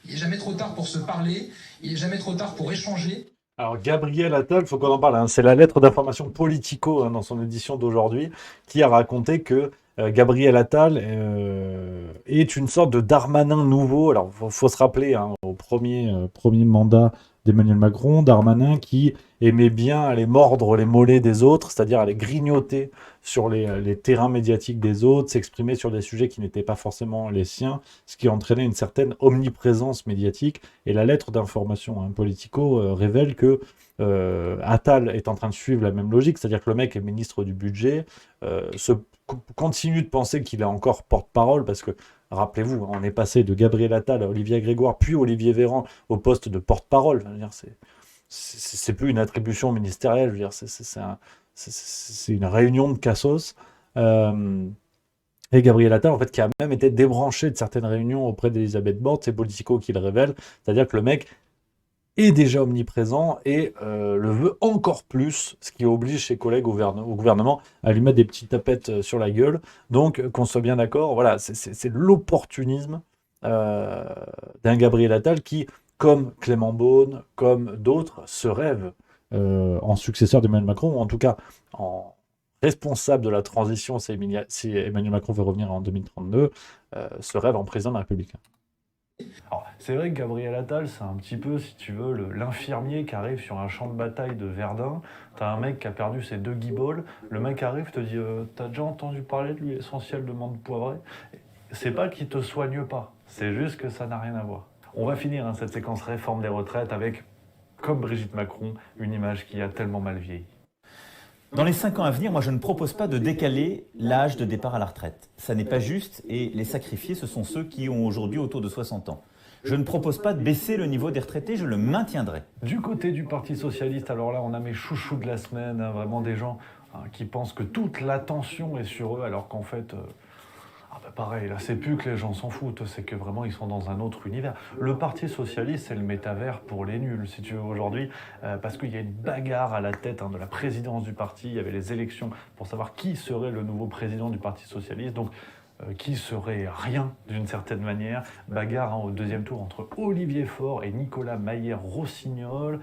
Il n'est jamais trop tard pour se parler, il n'est jamais trop tard pour échanger. Alors, Gabriel Attal, il faut qu'on en parle, c'est la lettre d'information Politico dans son édition d'aujourd'hui, qui a raconté que Gabriel Attal est une sorte de Darmanin nouveau. Alors, il faut se rappeler au premier mandat d'Emmanuel Macron, Darmanin qui aimait bien aller mordre les mollets des autres, c'est-à-dire aller grignoter sur les terrains médiatiques des autres, s'exprimer sur des sujets qui n'étaient pas forcément les siens, ce qui entraînait une certaine omniprésence médiatique. Et la lettre d'information Politico révèle que Attal est en train de suivre la même logique, c'est-à-dire que le mec est ministre du budget, continue de penser qu'il est encore porte-parole, parce que rappelez-vous, on est passé de Gabriel Attal à Olivier Grégoire, puis Olivier Véran au poste de porte-parole. C'est plus une attribution ministérielle, je veux dire, c'est une réunion de cassos. Et Gabriel Attal, en fait, qui a même été débranché de certaines réunions auprès d'Elisabeth Borne, c'est Politico qui le révèle, c'est-à-dire que le mec est déjà omniprésent et le veut encore plus, ce qui oblige ses collègues au gouvernement à lui mettre des petites tapettes sur la gueule. Donc, qu'on soit bien d'accord, voilà, c'est l'opportunisme d'un Gabriel Attal qui, comme Clément Beaune, comme d'autres, se rêve en successeur d'Emmanuel Macron, ou en tout cas en responsable de la transition si Emmanuel Macron veut revenir en 2032, se rêve en président de la République. Alors, c'est vrai que Gabriel Attal, c'est un petit peu, si tu veux, l'infirmier qui arrive sur un champ de bataille de Verdun. T'as un mec qui a perdu ses 2 guibolles. Le mec arrive, te dit t'as déjà entendu parler de l'huile essentielle de menthe poivrée? C'est pas qu'il te soigne pas, c'est juste que ça n'a rien à voir. On va finir cette séquence réforme des retraites avec, comme Brigitte Macron, une image qui a tellement mal vieilli. Dans les 5 ans à venir, moi je ne propose pas de décaler l'âge de départ à la retraite. Ça n'est pas juste et les sacrifiés, ce sont ceux qui ont aujourd'hui autour de 60 ans. Je ne propose pas de baisser le niveau des retraités, je le maintiendrai. Du côté du Parti Socialiste, alors là on a mes chouchous de la semaine, vraiment des gens qui pensent que toute l'attention est sur eux alors qu'en fait... pareil, là c'est plus que les gens s'en foutent, c'est que vraiment ils sont dans un autre univers. Le Parti Socialiste, c'est le métavers pour les nuls, si tu veux, aujourd'hui, parce qu'il y a une bagarre à la tête de la présidence du parti, il y avait les élections pour savoir qui serait le nouveau président du Parti Socialiste, donc qui serait rien d'une certaine manière. Bagarre au deuxième tour entre Olivier Faure et Nicolas Maillère-Rossignol.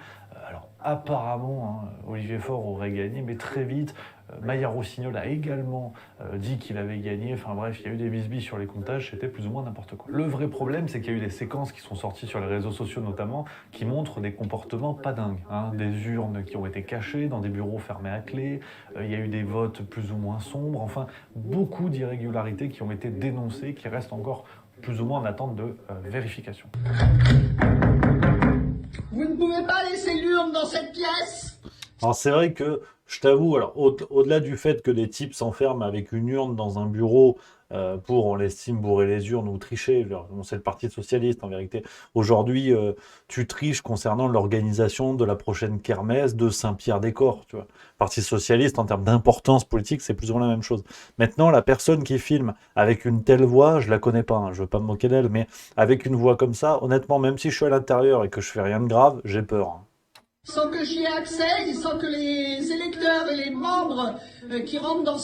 Alors apparemment, Olivier Faure aurait gagné, mais très vite, Maillère-Rossignol a également dit qu'il avait gagné. Enfin bref, il y a eu des bisbilles sur les comptages, c'était plus ou moins n'importe quoi. Le vrai problème, c'est qu'il y a eu des séquences qui sont sorties sur les réseaux sociaux notamment, qui montrent des comportements pas dingues. Des urnes qui ont été cachées dans des bureaux fermés à clé, il y a eu des votes plus ou moins sombres, enfin beaucoup d'irrégularités qui ont été dénoncées, qui restent encore plus ou moins en attente de vérification. Vous ne pouvez pas laisser l'urne dans cette pièce. Alors c'est vrai que, je t'avoue, alors au-delà du fait que des types s'enferment avec une urne dans un bureau pour, on l'estime, bourrer les urnes ou tricher, c'est le Parti socialiste en vérité. Aujourd'hui, tu triches concernant l'organisation de la prochaine kermesse de Saint-Pierre-des-Corps, tu vois. Parti socialiste, en termes d'importance politique, c'est plus ou moins la même chose. Maintenant, la personne qui filme avec une telle voix, je la connais pas, je veux pas me moquer d'elle, mais avec une voix comme ça, honnêtement, même si je suis à l'intérieur et que je fais rien de grave, j'ai peur. Sans que j'y ai accès, sans que les électeurs et les membres qui rentrent dans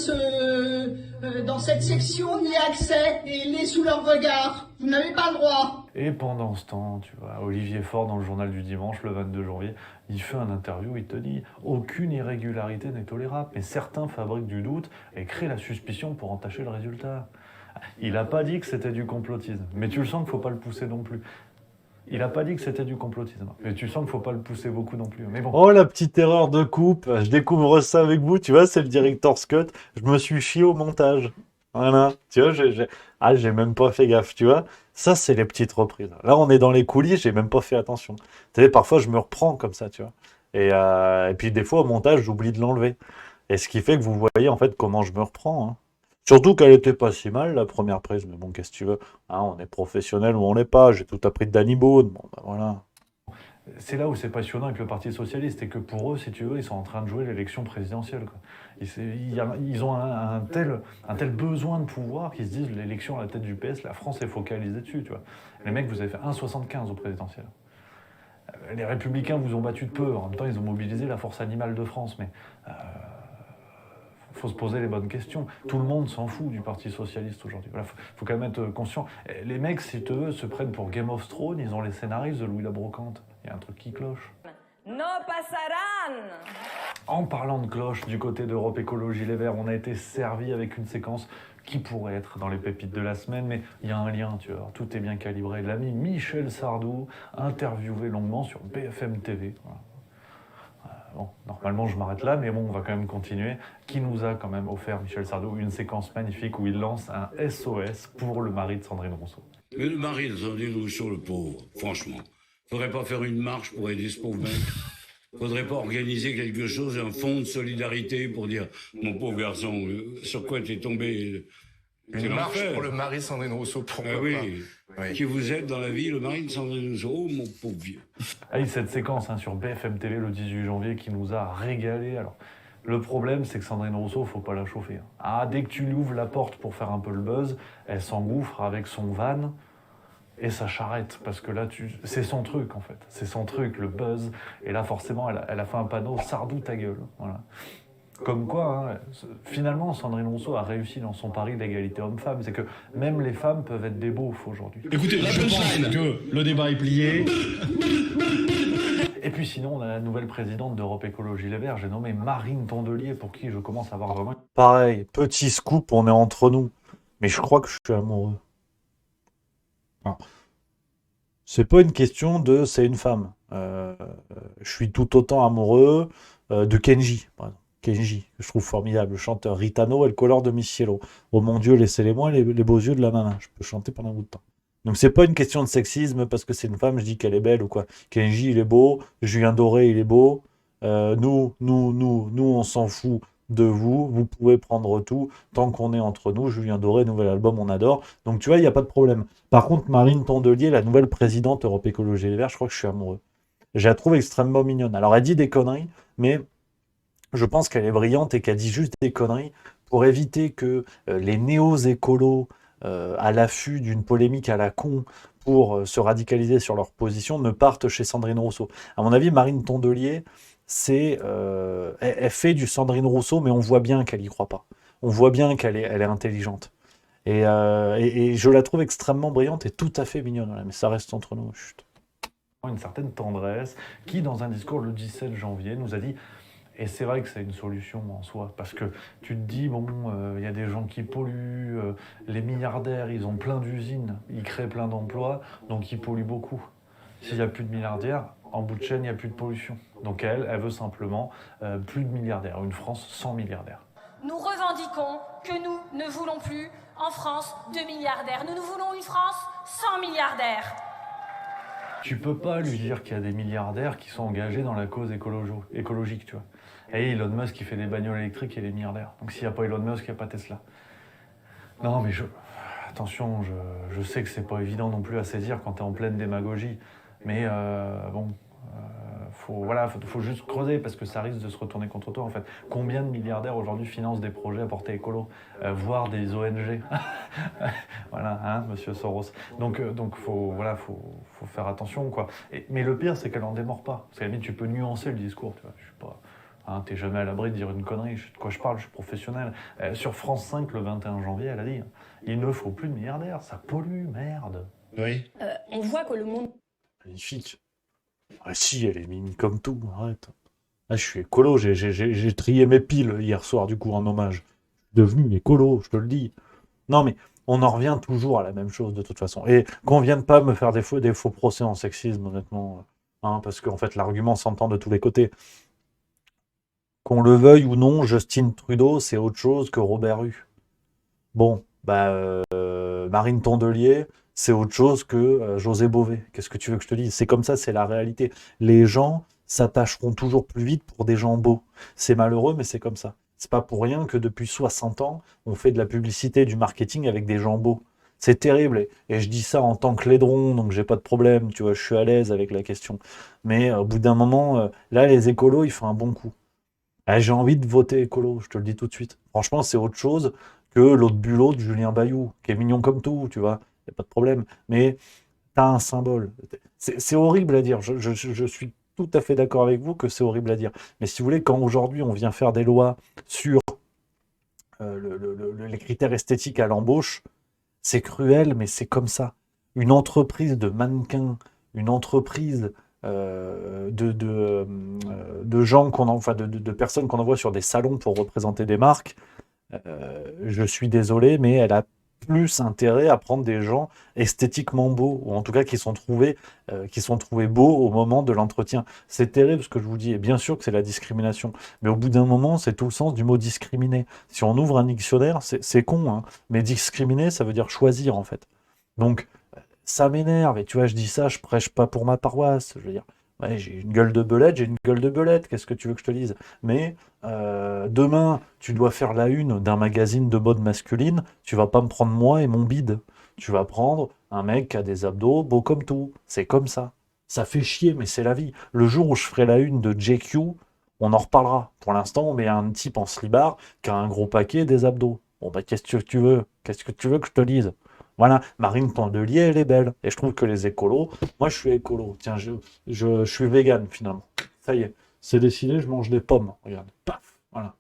cette section y aient accès et l'aient sous leur regard. Vous n'avez pas le droit. Et pendant ce temps, tu vois, Olivier Faure, dans le journal du dimanche, le 22 janvier, il fait un interview, il te dit « Aucune irrégularité n'est tolérable, mais certains fabriquent du doute et créent la suspicion pour entacher le résultat. » Il n'a pas dit que c'était du complotisme, mais tu le sens qu'il ne faut pas le pousser non plus. Il n'a pas dit que c'était du complotisme, mais tu sens qu'il ne faut pas le pousser beaucoup non plus. Mais bon. Oh, la petite erreur de coupe, je découvre ça avec vous, tu vois, c'est le director's cut, je me suis chié au montage. Voilà, tu vois, j'ai même pas fait gaffe, tu vois. Ça, c'est les petites reprises. Là, on est dans les coulisses, j'ai même pas fait attention. Tu sais, parfois, je me reprends comme ça, tu vois. Et puis, des fois, au montage, j'oublie de l'enlever. Et ce qui fait que vous voyez, en fait, comment je me reprends. Surtout qu'elle était pas si mal, la première prise. Mais bon, qu'est-ce que tu veux, on est professionnel ou on l'est pas. J'ai tout appris de Danny Boone. Bon, ben voilà. C'est là où c'est passionnant avec le Parti socialiste, et que pour eux, si tu veux, ils sont en train de jouer l'élection présidentielle, quoi. Ils ont un tel besoin de pouvoir qu'ils se disent l'élection à la tête du PS, la France est focalisée dessus, tu vois. Les mecs, vous avez fait 1,75 au présidentiel. Les Républicains vous ont battu de peu. En même temps, ils ont mobilisé la force animale de France, mais faut se poser les bonnes questions. Tout le monde s'en fout du Parti socialiste aujourd'hui. Voilà, faut quand même être conscient. Les mecs, si tu veux, se prennent pour Game of Thrones, ils ont les scénaristes de Louis la Brocante. Il y a un truc qui cloche. No pasarán. En parlant de cloche, du côté d'Europe Écologie Les Verts, on a été servi avec une séquence qui pourrait être dans les pépites de la semaine, mais il y a un lien, tu vois, tout est bien calibré. L'ami Michel Sardou, interviewé longuement sur BFM TV. Voilà. Bon, normalement je m'arrête là, mais bon, on va quand même continuer. Qui nous a quand même offert, Michel Sardou, une séquence magnifique où il lance un SOS pour le mari de Sandrine Rousseau. Mais le mari de Sandrine Rousseau, le pauvre, franchement, faudrait pas faire une marche pour aider ce pauvre mec. Faudrait pas organiser quelque chose, un fonds de solidarité pour dire, mon pauvre garçon, sur quoi t'es tombé? Une marche pour le mari de Sandrine Rousseau, pourquoi pas. Oui. Qui vous êtes dans la vie, le mari de Sandrine Rousseau. Oh, mon pauvre vieux. Allez, cette séquence sur BFM TV le 18 janvier qui nous a régalé. Alors, le problème, c'est que Sandrine Rousseau, faut pas la chauffer. Dès que tu lui ouvres la porte pour faire un peu le buzz, elle s'engouffre avec son van et sa charrette. Parce que là, c'est son truc, en fait. C'est son truc, le buzz. Et là, forcément, elle a fait un panneau « Sardou ta gueule ». Voilà. Comme quoi, finalement, Sandrine Rousseau a réussi dans son pari d'égalité homme-femme. C'est que même les femmes peuvent être des beaufs aujourd'hui. Écoutez, je pense que le débat est plié. Et puis sinon, on a la nouvelle présidente d'Europe Écologie Les Verts, j'ai nommé Marine Tondelier, pour qui je commence à avoir vraiment... Pareil, petit scoop, on est entre nous. Mais je crois que je suis amoureux. C'est pas une question de c'est une femme. Je suis tout autant amoureux de Kenji, par exemple. Kenji, que je trouve formidable, le chanteur Ritano et le color de Michielo. Oh mon Dieu, laissez-les-moi les beaux yeux de la maman. Je peux chanter pendant un bout de temps. Donc c'est pas une question de sexisme parce que c'est une femme, je dis qu'elle est belle ou quoi. Kenji, il est beau. Julien Doré, il est beau. Nous, on s'en fout de vous. Vous pouvez prendre tout tant qu'on est entre nous. Julien Doré, nouvel album, on adore. Donc tu vois, il n'y a pas de problème. Par contre, Marine Tondelier, la nouvelle présidente Europe Écologie Les Verts, je crois que je suis amoureux. Je la trouve extrêmement mignonne. Alors elle dit des conneries, mais je pense qu'elle est brillante et qu'elle dit juste des conneries pour éviter que les néo-écolos, à l'affût d'une polémique à la con pour se radicaliser sur leur position, ne partent chez Sandrine Rousseau. À mon avis, Marine Tondelier, elle fait du Sandrine Rousseau, mais on voit bien qu'elle y croit pas. On voit bien qu'elle est intelligente. Et je la trouve extrêmement brillante et tout à fait mignonne. Voilà, mais ça reste entre nous. Chut. Une certaine tendresse, qui dans un discours le 17 janvier nous a dit, et c'est vrai que c'est une solution en soi, parce que tu te dis, bon, il y a des gens qui polluent, les milliardaires, ils ont plein d'usines, ils créent plein d'emplois, donc ils polluent beaucoup. S'il n'y a plus de milliardaires, en bout de chaîne, il n'y a plus de pollution. Donc elle veut simplement plus de milliardaires, une France sans milliardaires. Nous revendiquons que nous ne voulons plus en France de milliardaires. Nous voulons une France sans milliardaires. Tu peux pas lui dire qu'il y a des milliardaires qui sont engagés dans la cause écologique, tu vois. Et Elon Musk qui fait des bagnoles électriques et les milliardaires. Donc s'il n'y a pas Elon Musk, il n'y a pas Tesla. Non mais attention, je sais que c'est pas évident non plus à saisir quand tu es en pleine démagogie. Mais bon, faut juste creuser parce que ça risque de se retourner contre toi en fait. Combien de milliardaires aujourd'hui financent des projets à portée écolo, voire des ONG. Voilà, hein, monsieur Soros. Donc faut faire attention quoi. Mais le pire c'est qu'elle en démord pas. Parce qu'à la limite tu peux nuancer le discours, tu vois. Je suis pas, hein, t'es jamais à l'abri de dire une connerie. Je sais de quoi je parle, je suis professionnel. Sur France 5 le 21 janvier, elle a dit il ne faut plus de milliardaires, ça pollue, merde. Oui. On voit que le monde... Magnifique. Ah si, elle est mimi comme tout, arrête. Ah, je suis écolo, j'ai trié mes piles hier soir, du coup, en hommage. Je suis devenu écolo, je te le dis. Non, mais on en revient toujours à la même chose, de toute façon. Et qu'on vienne pas me faire des faux procès en sexisme, honnêtement. Hein, parce qu'en fait, l'argument s'entend de tous les côtés. Qu'on le veuille ou non, Justin Trudeau, c'est autre chose que Robert Hue. Bon, Marine Tondelier, c'est autre chose que José Bové. Qu'est-ce que tu veux que je te dise? C'est comme ça, c'est la réalité. Les gens s'attacheront toujours plus vite pour des gens beaux. C'est malheureux, mais c'est comme ça. C'est pas pour rien que depuis 60 ans, on fait de la publicité, du marketing avec des gens beaux. C'est terrible. Et je dis ça en tant que laidron, donc j'ai pas de problème, tu vois, je suis à l'aise avec la question. Mais au bout d'un moment, là, les écolos, ils font un bon coup. J'ai envie de voter écolo, je te le dis tout de suite. Franchement, c'est autre chose que l'autre bulot de Julien Bayou, qui est mignon comme tout, tu vois. Il n'y a pas de problème. Mais tu as un symbole. C'est horrible à dire. Je suis tout à fait d'accord avec vous que c'est horrible à dire. Mais si vous voulez, quand aujourd'hui on vient faire des lois sur les critères esthétiques à l'embauche, c'est cruel, mais c'est comme ça. Une entreprise de mannequins, une entreprise de gens de personnes qu'on envoie sur des salons pour représenter des marques, je suis désolé, mais elle a plus intérêt à prendre des gens esthétiquement beaux, ou en tout cas qui sont trouvés beaux au moment de l'entretien. C'est terrible ce que je vous dis, et bien sûr que c'est la discrimination, mais au bout d'un moment, c'est tout le sens du mot discriminer. Si on ouvre un dictionnaire, c'est con, hein, mais discriminer, ça veut dire choisir, en fait. Donc, ça m'énerve, et tu vois, je dis ça, je prêche pas pour ma paroisse, je veux dire, ouais, j'ai une gueule de belette, qu'est-ce que tu veux que je te dise? Mais demain, tu dois faire la une d'un magazine de mode masculine, tu vas pas me prendre moi et mon bide, tu vas prendre un mec qui a des abdos beaux comme tout, c'est comme ça. Ça fait chier, mais c'est la vie. Le jour où je ferai la une de JQ, on en reparlera. Pour l'instant, on met un type en slibard qui a un gros paquet et des abdos. Bon, bah, qu'est-ce que tu veux? Qu'est-ce que tu veux que je te dise? Voilà, Marine Tondelier, elle est belle. Et je trouve que les écolos, moi je suis écolo. Tiens, je suis vegan finalement. Ça y est, c'est décidé, je mange des pommes. Regarde, paf, voilà.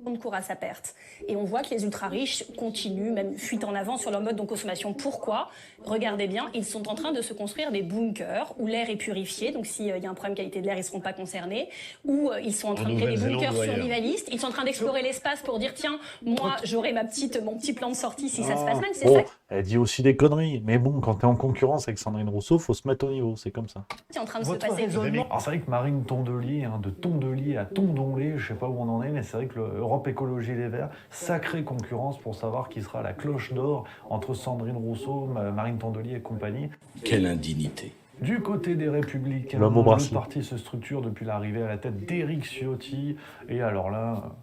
On court à sa perte. Et on voit que les ultra-riches continuent, même fuite en avant sur leur mode de consommation. Pourquoi? Regardez bien, ils sont en train de se construire des bunkers où l'air est purifié. Donc s'il y a un problème qualité de l'air, ils ne seront pas concernés. Ou ils sont en train de créer des bunkers survivalistes. Ils sont en train d'explorer l'espace pour dire, tiens, moi, j'aurai mon petit plan de sortie si ça se passe mal. C'est ça. Elle dit aussi des conneries. Mais bon, quand tu es en concurrence avec Sandrine Rousseau, faut se mettre au niveau. C'est comme ça. C'est en train de se passer. Alors c'est vrai que Marine Tondelier, hein, de Tondelier à Tondonlé, je sais pas où on en est, mais c'est vrai que Europe Écologie Les Verts, sacrée concurrence pour savoir qui sera la cloche d'or entre Sandrine Rousseau, Marine Tondelier et compagnie. Quelle indignité. Du côté des Républicains, le parti se structure depuis l'arrivée à la tête d'Éric Ciotti. Et alors là,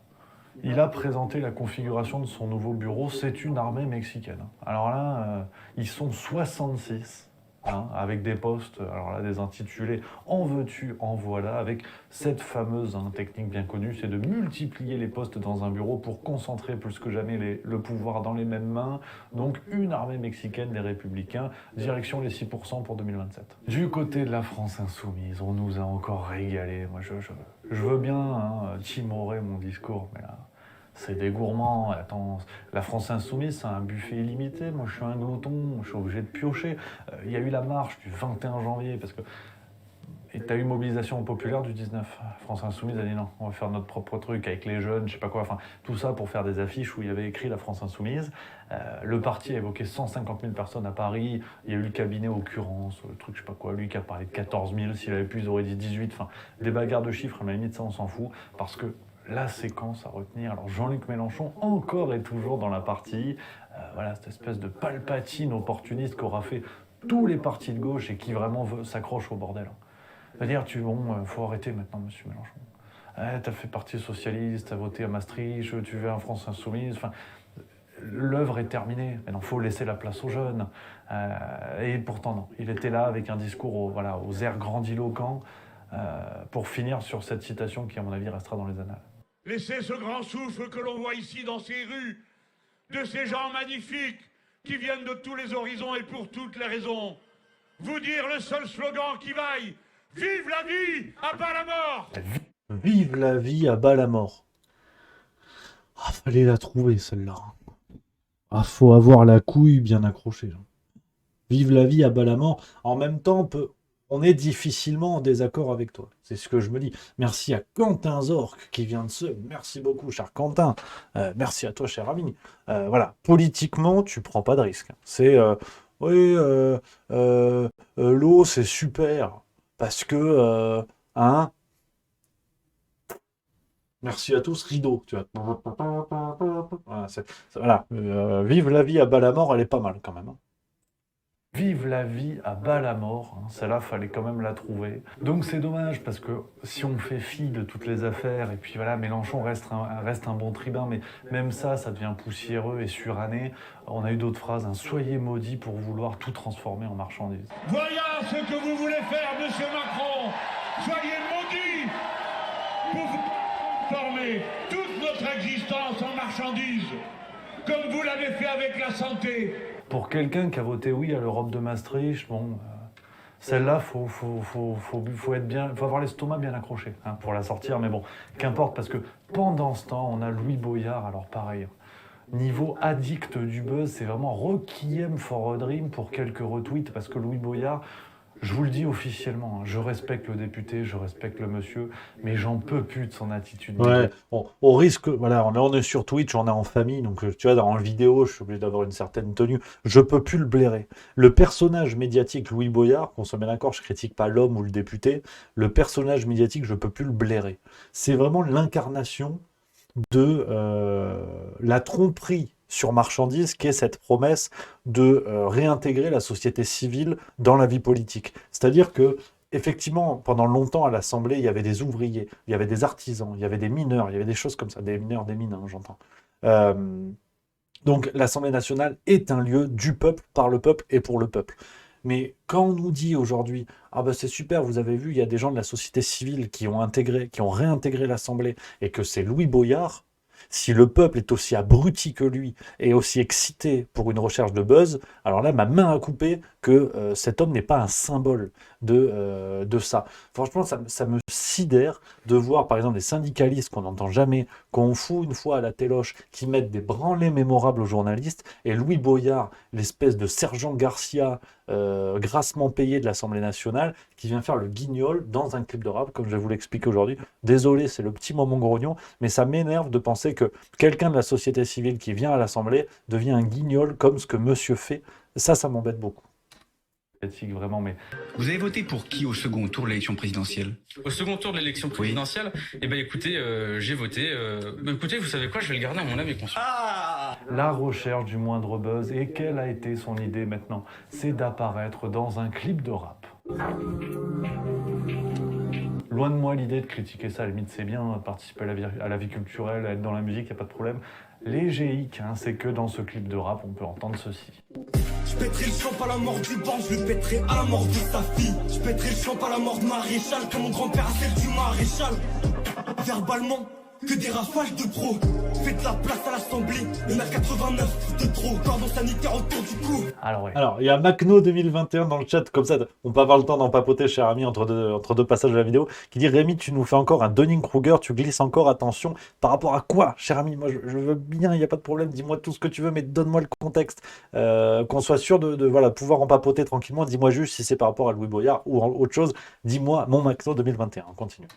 il a présenté la configuration de son nouveau bureau. C'est une armée mexicaine. Alors là, ils sont 66. Hein, avec des postes, alors là, des intitulés « En veux-tu, en voilà », avec cette fameuse technique bien connue, c'est de multiplier les postes dans un bureau pour concentrer plus que jamais le pouvoir dans les mêmes mains. Donc une armée mexicaine, les Républicains, direction les 6% pour 2027. Du côté de la France insoumise, on nous a encore régalé. Moi, je veux bien timorer mon discours, mais là, c'est des gourmands. Attends, la France Insoumise, c'est un buffet illimité. Moi, je suis un glouton, je suis obligé de piocher. Il y a eu la marche du 21 janvier, parce que... Et tu as eu mobilisation populaire du 19. France Insoumise a dit non, on va faire notre propre truc avec les jeunes, je sais pas quoi. Enfin, tout ça pour faire des affiches où il y avait écrit la France Insoumise. Le parti a évoqué 150 000 personnes à Paris. Il y a eu le cabinet Occurrence, le truc, je sais pas quoi. Lui qui a parlé de 14 000. S'il avait pu, ils auraient dit 18. Enfin, des bagarres de chiffres, à la limite, ça, on s'en fout. Parce que la séquence à retenir. Alors, Jean-Luc Mélenchon, encore et toujours dans la partie. Voilà, cette espèce de Palpatine opportuniste qu'aura fait tous les partis de gauche et qui vraiment s'accroche au bordel. C'est-à-dire, faut arrêter maintenant, monsieur Mélenchon. T'as fait parti socialiste, t'as voté à Maastricht, tu veux un France Insoumise. Enfin, l'œuvre est terminée. Maintenant, faut laisser la place aux jeunes. Et pourtant, non. Il était là avec un discours aux airs grandiloquents pour finir sur cette citation qui, à mon avis, restera dans les annales. Laissez ce grand souffle que l'on voit ici dans ces rues, de ces gens magnifiques qui viennent de tous les horizons et pour toutes les raisons, vous dire le seul slogan qui vaille. Vive la vie, à bas la mort! Vive la vie, à bas la mort. Ah, fallait la trouver, celle-là. Ah, faut avoir la couille bien accrochée. Vive la vie, à bas la mort. En même temps, on est difficilement en désaccord avec toi. C'est ce que je me dis. Merci à Quentin Zorc qui vient de ce. Merci beaucoup, cher Quentin. Merci à toi, cher ami. Voilà, politiquement, tu prends pas de risque. C'est... l'eau, c'est super. Parce que, merci à tous, rideau, tu vois. Voilà, vive la vie à bas la mort, elle est pas mal quand même. Vive la vie à bas la mort, celle-là, fallait quand même la trouver. Donc c'est dommage, parce que si on fait fi de toutes les affaires, et puis voilà, Mélenchon reste un bon tribun, mais même ça devient poussiéreux et suranné. On a eu d'autres phrases, soyez maudits pour vouloir tout transformer en marchandise. Voilà ce que vous voulez faire, monsieur Macron. Soyez maudits pour vous transformer toute notre existence en marchandise, comme vous l'avez fait avec la santé. Pour quelqu'un qui a voté oui à l'Europe de Maastricht, celle-là, faut être bien, faut avoir l'estomac bien accroché pour la sortir. Mais bon, qu'importe, parce que pendant ce temps, on a Louis Boyard. Alors pareil, niveau addict du buzz, c'est vraiment requiem for a dream pour quelques retweets, parce que Louis Boyard, je vous le dis officiellement, je respecte le député, je respecte le monsieur, mais j'en peux plus de son attitude. Ouais, on risque, voilà, on est sur Twitch, on est en famille, donc tu vois, dans la vidéo, je suis obligé d'avoir une certaine tenue, je peux plus le blairer. Le personnage médiatique Louis Boyard, qu'on se met d'accord, je critique pas l'homme ou le député, le personnage médiatique, je peux plus le blairer. C'est vraiment l'incarnation de la tromperie sur marchandise, qui est cette promesse de réintégrer la société civile dans la vie politique. C'est-à-dire que, effectivement, pendant longtemps à l'Assemblée, il y avait des ouvriers, il y avait des artisans, il y avait des mineurs, il y avait des choses comme ça, des mineurs, des mines, j'entends. Donc l'Assemblée nationale est un lieu du peuple, par le peuple et pour le peuple. Mais quand on nous dit aujourd'hui, ah ben c'est super, vous avez vu, il y a des gens de la société civile qui ont réintégré l'Assemblée, et que c'est Louis Boyard, si le peuple est aussi abruti que lui et aussi excité pour une recherche de buzz, alors là, ma main a coupé que cet homme n'est pas un symbole de ça. Franchement, ça me sidère de voir, par exemple, des syndicalistes qu'on n'entend jamais, qu'on fout une fois à la téloche, qui mettent des branlées mémorables aux journalistes, et Louis Boyard, l'espèce de sergent Garcia grassement payé de l'Assemblée nationale, qui vient faire le guignol dans un clip de rap, comme je vais vous l'expliquer aujourd'hui. Désolé, c'est le petit moment grognon, mais ça m'énerve de penser que quelqu'un de la société civile qui vient à l'Assemblée devient un guignol comme ce que monsieur fait. Ça m'embête beaucoup. Vraiment, mais... Vous avez voté pour qui au second tour de l'élection présidentielle? Au second tour de l'élection présidentielle, eh ben écoutez, j'ai voté. Écoutez, vous savez quoi, je vais le garder à mon âme et conscience. La recherche du moindre buzz, et quelle a été son idée maintenant? C'est d'apparaître dans un clip de rap. Loin de moi l'idée de critiquer ça, à la limite c'est bien, participer à la vie culturelle, être dans la musique, il n'y a pas de problème. Les géiques, c'est que dans ce clip de rap, on peut entendre ceci. Je pèterai le champ à la mort du banc, je le pèterai à la mort de sa fille. Je pèterai le champ à la mort de Maréchal, comme mon grand-père a celle du Maréchal. Verbalement, que des rafales de pro. Faites la place à l'Assemblée, il y en a 89 de trop. Cordon sanitaire autour du cou. Alors, il y a Macno 2021 dans le chat, comme ça, on peut avoir le temps d'en papoter, cher ami, entre deux passages de la vidéo, qui dit Rémi, tu nous fais encore un Dunning-Kruger, tu glisses encore, attention, par rapport à quoi, cher ami? Moi, je veux bien, il n'y a pas de problème, dis-moi tout ce que tu veux, mais donne-moi le contexte, qu'on soit sûr de voilà, pouvoir en papoter tranquillement. Dis-moi juste si c'est par rapport à Louis Boyard ou autre chose. Dis-moi mon Macno 2021. On continue.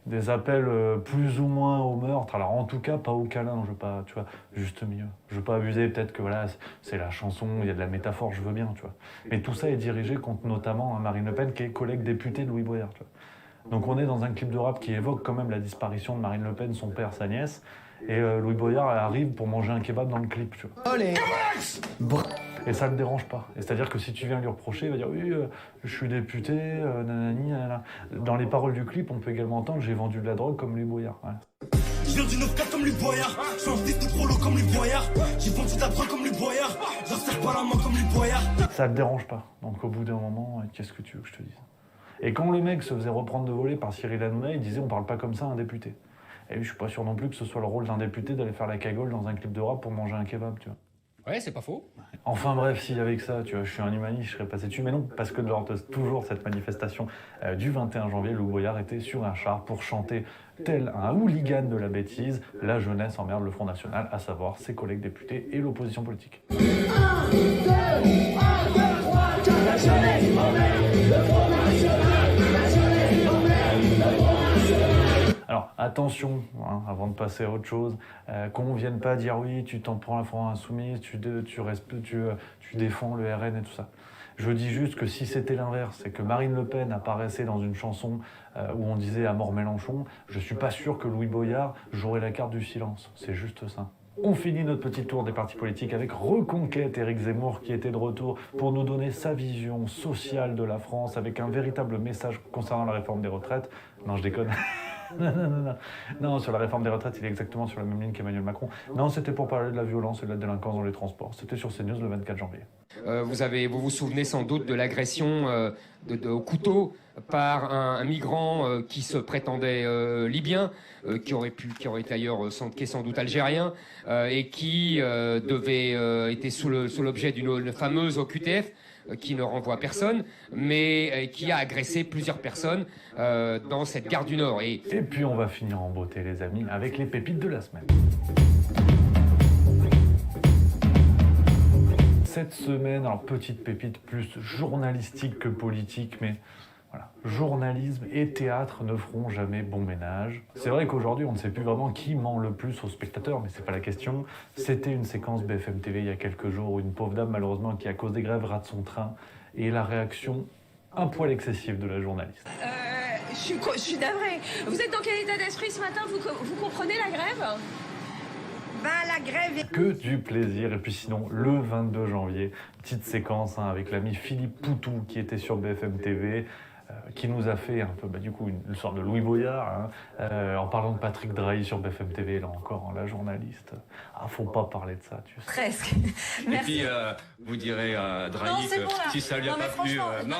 Des appels plus ou moins au meurtre, alors en tout cas pas au câlin, je veux pas, tu vois, juste milieu. Je veux pas abuser, peut-être que voilà, c'est la chanson, il y a de la métaphore, je veux bien, tu vois. Mais tout ça est dirigé contre notamment Marine Le Pen, qui est collègue députée de Louis Boyard, tu vois. Donc on est dans un clip de rap qui évoque quand même la disparition de Marine Le Pen, son père, sa nièce, et Louis Boyard arrive pour manger un kebab dans le clip, tu vois. Allez. Et ça ne le dérange pas. Et c'est-à-dire que si tu viens lui reprocher, il va dire oui, je suis député, nanani, nanana. Dans les paroles du clip, on peut également entendre j'ai vendu de la drogue comme Louis Boyard. Ouais. Je viens du 9-4 comme Louis Boyard. Je suis un fils de prolo comme Louis Boyard. J'ai vendu de la drogue comme Louis Boyard. Je leur serre pas la main comme Louis Boyard. Ça ne le dérange pas. Donc au bout d'un moment, qu'est-ce que tu veux que je te dise? Et quand le mec se faisait reprendre de voler par Cyril Hanouna, il disait on parle pas comme ça à un député. Et je suis pas sûr non plus que ce soit le rôle d'un député d'aller faire la cagole dans un clip de rap pour manger un kebab, tu vois. Ouais, c'est pas faux. Enfin bref, s'il y avait que ça, tu vois, je suis un humaniste, je serais passé dessus. Mais non, parce que lors de toujours cette manifestation du 21 janvier, Louis Boyard était sur un char pour chanter, tel un hooligan de la bêtise, la jeunesse emmerde le Front National, à savoir ses collègues députés et l'opposition politique. 1, 2, 1, 2, 3, 4, la jeunesse emmerde le Front National. La jeunesse emmerde le Front National. Alors attention, hein, avant de passer à autre chose, qu'on ne vienne pas dire oui, tu t'en prends la France Insoumise, tu défends le RN et tout ça. Je dis juste que si c'était l'inverse, c'est que Marine Le Pen apparaissait dans une chanson où on disait à mort Mélenchon, je suis pas sûr que Louis Boyard jouerait la carte du silence. C'est juste ça. On finit notre petit tour des partis politiques avec Reconquête, Éric Zemmour qui était de retour pour nous donner sa vision sociale de la France avec un véritable message concernant la réforme des retraites. Non, je déconne. Non, sur la réforme des retraites, il est exactement sur la même ligne qu'Emmanuel Macron. Non, c'était pour parler de la violence et de la délinquance dans les transports. C'était sur CNews le 24 janvier. Vous vous souvenez sans doute de l'agression au couteau par un migrant qui se prétendait libyen, qui aurait été ailleurs qui est sans doute algérien, et qui était sous l'objet d'une fameuse OQTF, qui ne renvoie personne, mais qui a agressé plusieurs personnes dans cette gare du Nord. Et puis on va finir en beauté, les amis, avec les pépites de la semaine. Cette semaine, alors petite pépite plus journalistique que politique, mais voilà, journalisme et théâtre ne feront jamais bon ménage. C'est vrai qu'aujourd'hui, on ne sait plus vraiment qui ment le plus aux spectateurs, mais c'est pas la question. C'était une séquence BFM TV il y a quelques jours où une pauvre dame, malheureusement, qui à cause des grèves rate son train, et la réaction un poil excessive de la journaliste. Je suis navrée. Vous êtes dans quel état d'esprit ce matin? Vous comprenez la grève? La grève est... Que du plaisir. Et puis sinon, le 22 janvier, petite séquence avec l'ami Philippe Poutou qui était sur BFM TV, qui nous a fait un peu, du coup, une sorte de Louis Boyard, en parlant de Patrick Drahi sur BFM TV, là encore, la journaliste. Ah, faut pas parler de ça, tu sais. Presque. Merci. Et puis, vous direz à Drahi que si ça lui a pas plu... Non,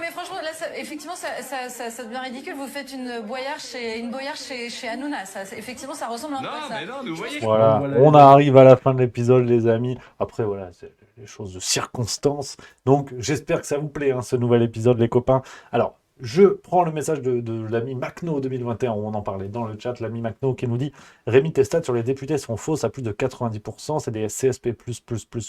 mais franchement, là, effectivement, ça devient ridicule. Vous faites une boyard chez Hanouna. Effectivement, ça ressemble un peu à ça. Non, mais non, vous voyez. Voilà, on arrive à la fin de l'épisode, les amis. Après, voilà, c'est des choses de circonstances. Donc, j'espère que ça vous plaît, ce nouvel épisode, les copains. Alors, je prends le message de l'ami Macno 2021, où on en parlait dans le chat, l'ami Macno qui nous dit « Rémi, tes stats sur les députés sont fausses à plus de 90%, c'est des CSP++,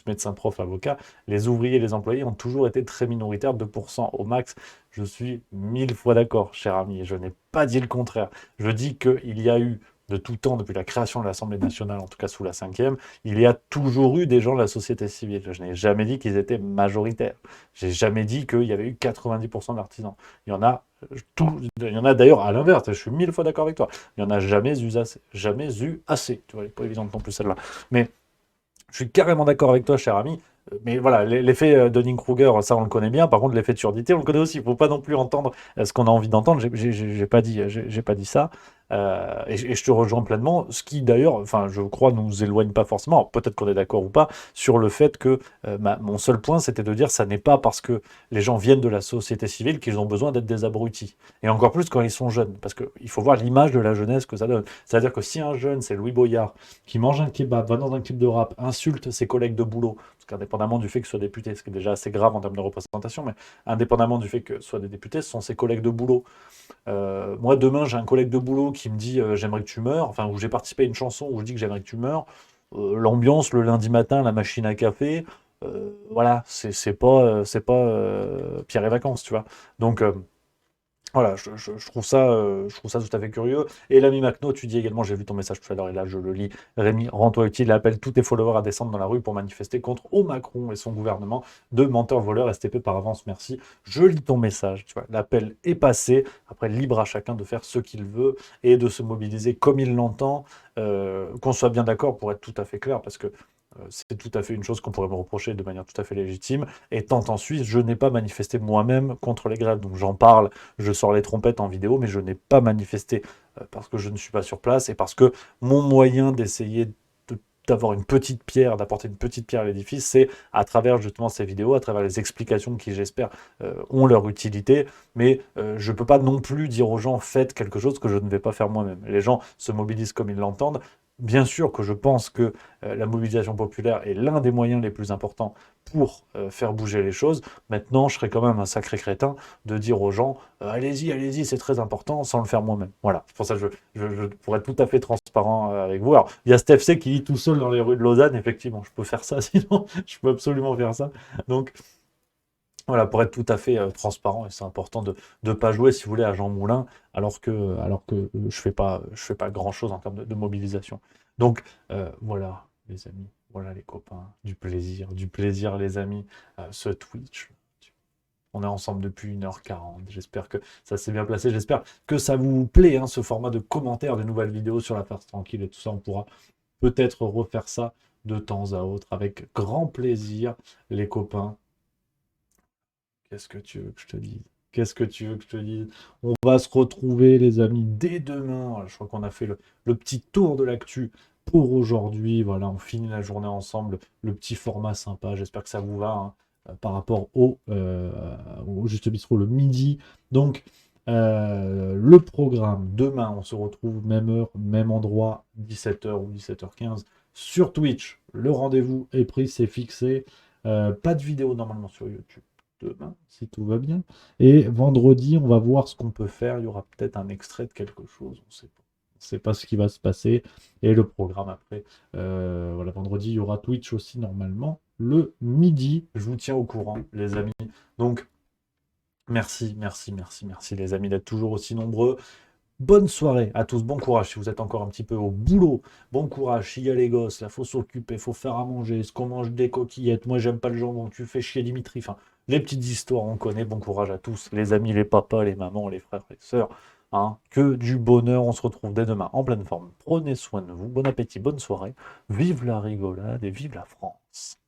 médecins, profs, avocats. Les ouvriers et les employés ont toujours été très minoritaires, 2% au max. » Je suis 1000 fois d'accord, cher ami, et je n'ai pas dit le contraire. Je dis qu'il y a eu de tout temps, depuis la création de l'Assemblée nationale, en tout cas sous la 5e, il y a toujours eu des gens de la société civile. Je n'ai jamais dit qu'ils étaient majoritaires. J'ai jamais dit qu'il y avait eu 90% d'artisans. Il y en a d'ailleurs à l'inverse, je suis 1000 fois d'accord avec toi. Il n'y en a jamais eu assez. Tu vois, elle n'est pas évidente non plus celle-là. Mais je suis carrément d'accord avec toi, cher ami. Mais voilà, l'effet Dunning-Kruger, ça on le connaît bien. Par contre, l'effet de surdité, on le connaît aussi. Il ne faut pas non plus entendre ce qu'on a envie d'entendre. J'ai pas dit ça. Et je te rejoins pleinement, ce qui d'ailleurs, enfin, je crois, nous éloigne pas forcément, alors, peut-être qu'on est d'accord ou pas, sur le fait que mon seul point, c'était de dire ça n'est pas parce que les gens viennent de la société civile qu'ils ont besoin d'être des abrutis. Et encore plus quand ils sont jeunes, parce qu'il faut voir l'image de la jeunesse que ça donne. C'est-à-dire que si un jeune, c'est Louis Boyard, qui mange un kebab, va dans un clip de rap, insulte ses collègues de boulot, parce qu'indépendamment du fait que ce soit député, ce qui est déjà assez grave en termes de représentation, mais indépendamment du fait que ce soit des députés, ce sont ses collègues de boulot. Moi, demain, j'ai un collègue de boulot qui me dit j'aimerais que tu meurs, enfin, où j'ai participé à une chanson où je dis que j'aimerais que tu meurs. L'ambiance, le lundi matin, la machine à café, voilà, c'est pas Pierre et Vacances, tu vois. Donc, voilà, je trouve ça tout à fait curieux. Et l'ami Macno, tu dis également, j'ai vu ton message tout à l'heure, et là je le lis, Rémi, rends-toi utile, appelle tous tes followers à descendre dans la rue pour manifester contre Macron et son gouvernement de menteurs voleurs, STP par avance, merci. Je lis ton message, tu vois, l'appel est passé, après libre à chacun de faire ce qu'il veut et de se mobiliser comme il l'entend, qu'on soit bien d'accord pour être tout à fait clair, parce que c'est tout à fait une chose qu'on pourrait me reprocher de manière tout à fait légitime. Étant en Suisse, je n'ai pas manifesté moi-même contre les grèves. Donc j'en parle, je sors les trompettes en vidéo, mais je n'ai pas manifesté parce que je ne suis pas sur place et parce que mon moyen d'essayer d'avoir une petite pierre, d'apporter une petite pierre à l'édifice, c'est à travers justement ces vidéos, à travers les explications qui, j'espère, ont leur utilité. Mais je ne peux pas non plus dire aux gens, faites quelque chose que je ne vais pas faire moi-même. Les gens se mobilisent comme ils l'entendent. Bien sûr que je pense que la mobilisation populaire est l'un des moyens les plus importants pour faire bouger les choses. Maintenant, je serais quand même un sacré crétin de dire aux gens allez-y, allez-y, c'est très important, sans le faire moi-même. Voilà, c'est pour ça que pour être tout à fait transparent avec vous. Alors, il y a Steph C qui dit tout seul dans les rues de Lausanne, effectivement, je peux faire ça, sinon je peux absolument faire ça. Donc, voilà, pour être tout à fait transparent, et c'est important de ne pas jouer, si vous voulez, à Jean Moulin, alors que je fais pas grand-chose en termes de mobilisation. Donc, voilà, les amis, voilà les copains, du plaisir, les amis, ce Twitch. On est ensemble depuis 1h40, j'espère que ça s'est bien placé, j'espère que ça vous plaît, hein, ce format de commentaires, de nouvelles vidéos sur la farce tranquille et tout ça, on pourra peut-être refaire ça de temps à autre, avec grand plaisir, les copains. Qu'est-ce que tu veux que je te dise? Qu'est-ce que tu veux que je te dise? On va se retrouver, les amis, dès demain. Voilà, je crois qu'on a fait le petit tour de l'actu pour aujourd'hui. Voilà, on finit la journée ensemble. Le petit format sympa. J'espère que ça vous va, hein, par rapport au Juste Bistrot le midi. Donc, le programme, demain, on se retrouve même heure, même endroit, 17h ou 17h15 sur Twitch. Le rendez-vous est pris, c'est fixé. Pas de vidéo normalement sur YouTube demain, si tout va bien. Et vendredi, on va voir ce qu'on peut faire. Il y aura peut-être un extrait de quelque chose, on sait pas. On sait pas ce qui va se passer. Et le programme après. Voilà, vendredi, il y aura Twitch aussi normalement. Le midi, je vous tiens au courant, les amis. Donc, merci les amis d'être toujours aussi nombreux. Bonne soirée à tous, bon courage si vous êtes encore un petit peu au boulot. Bon courage, s'il y a les gosses, il faut s'occuper, il faut faire à manger. Est-ce qu'on mange des coquillettes? Moi, j'aime pas le jambon, tu fais chier Dimitri. Enfin, les petites histoires, on connaît. Bon courage à tous, les amis, les papas, les mamans, les frères, les sœurs. Hein, que du bonheur, on se retrouve dès demain en pleine forme. Prenez soin de vous, bon appétit, bonne soirée. Vive la rigolade et vive la France.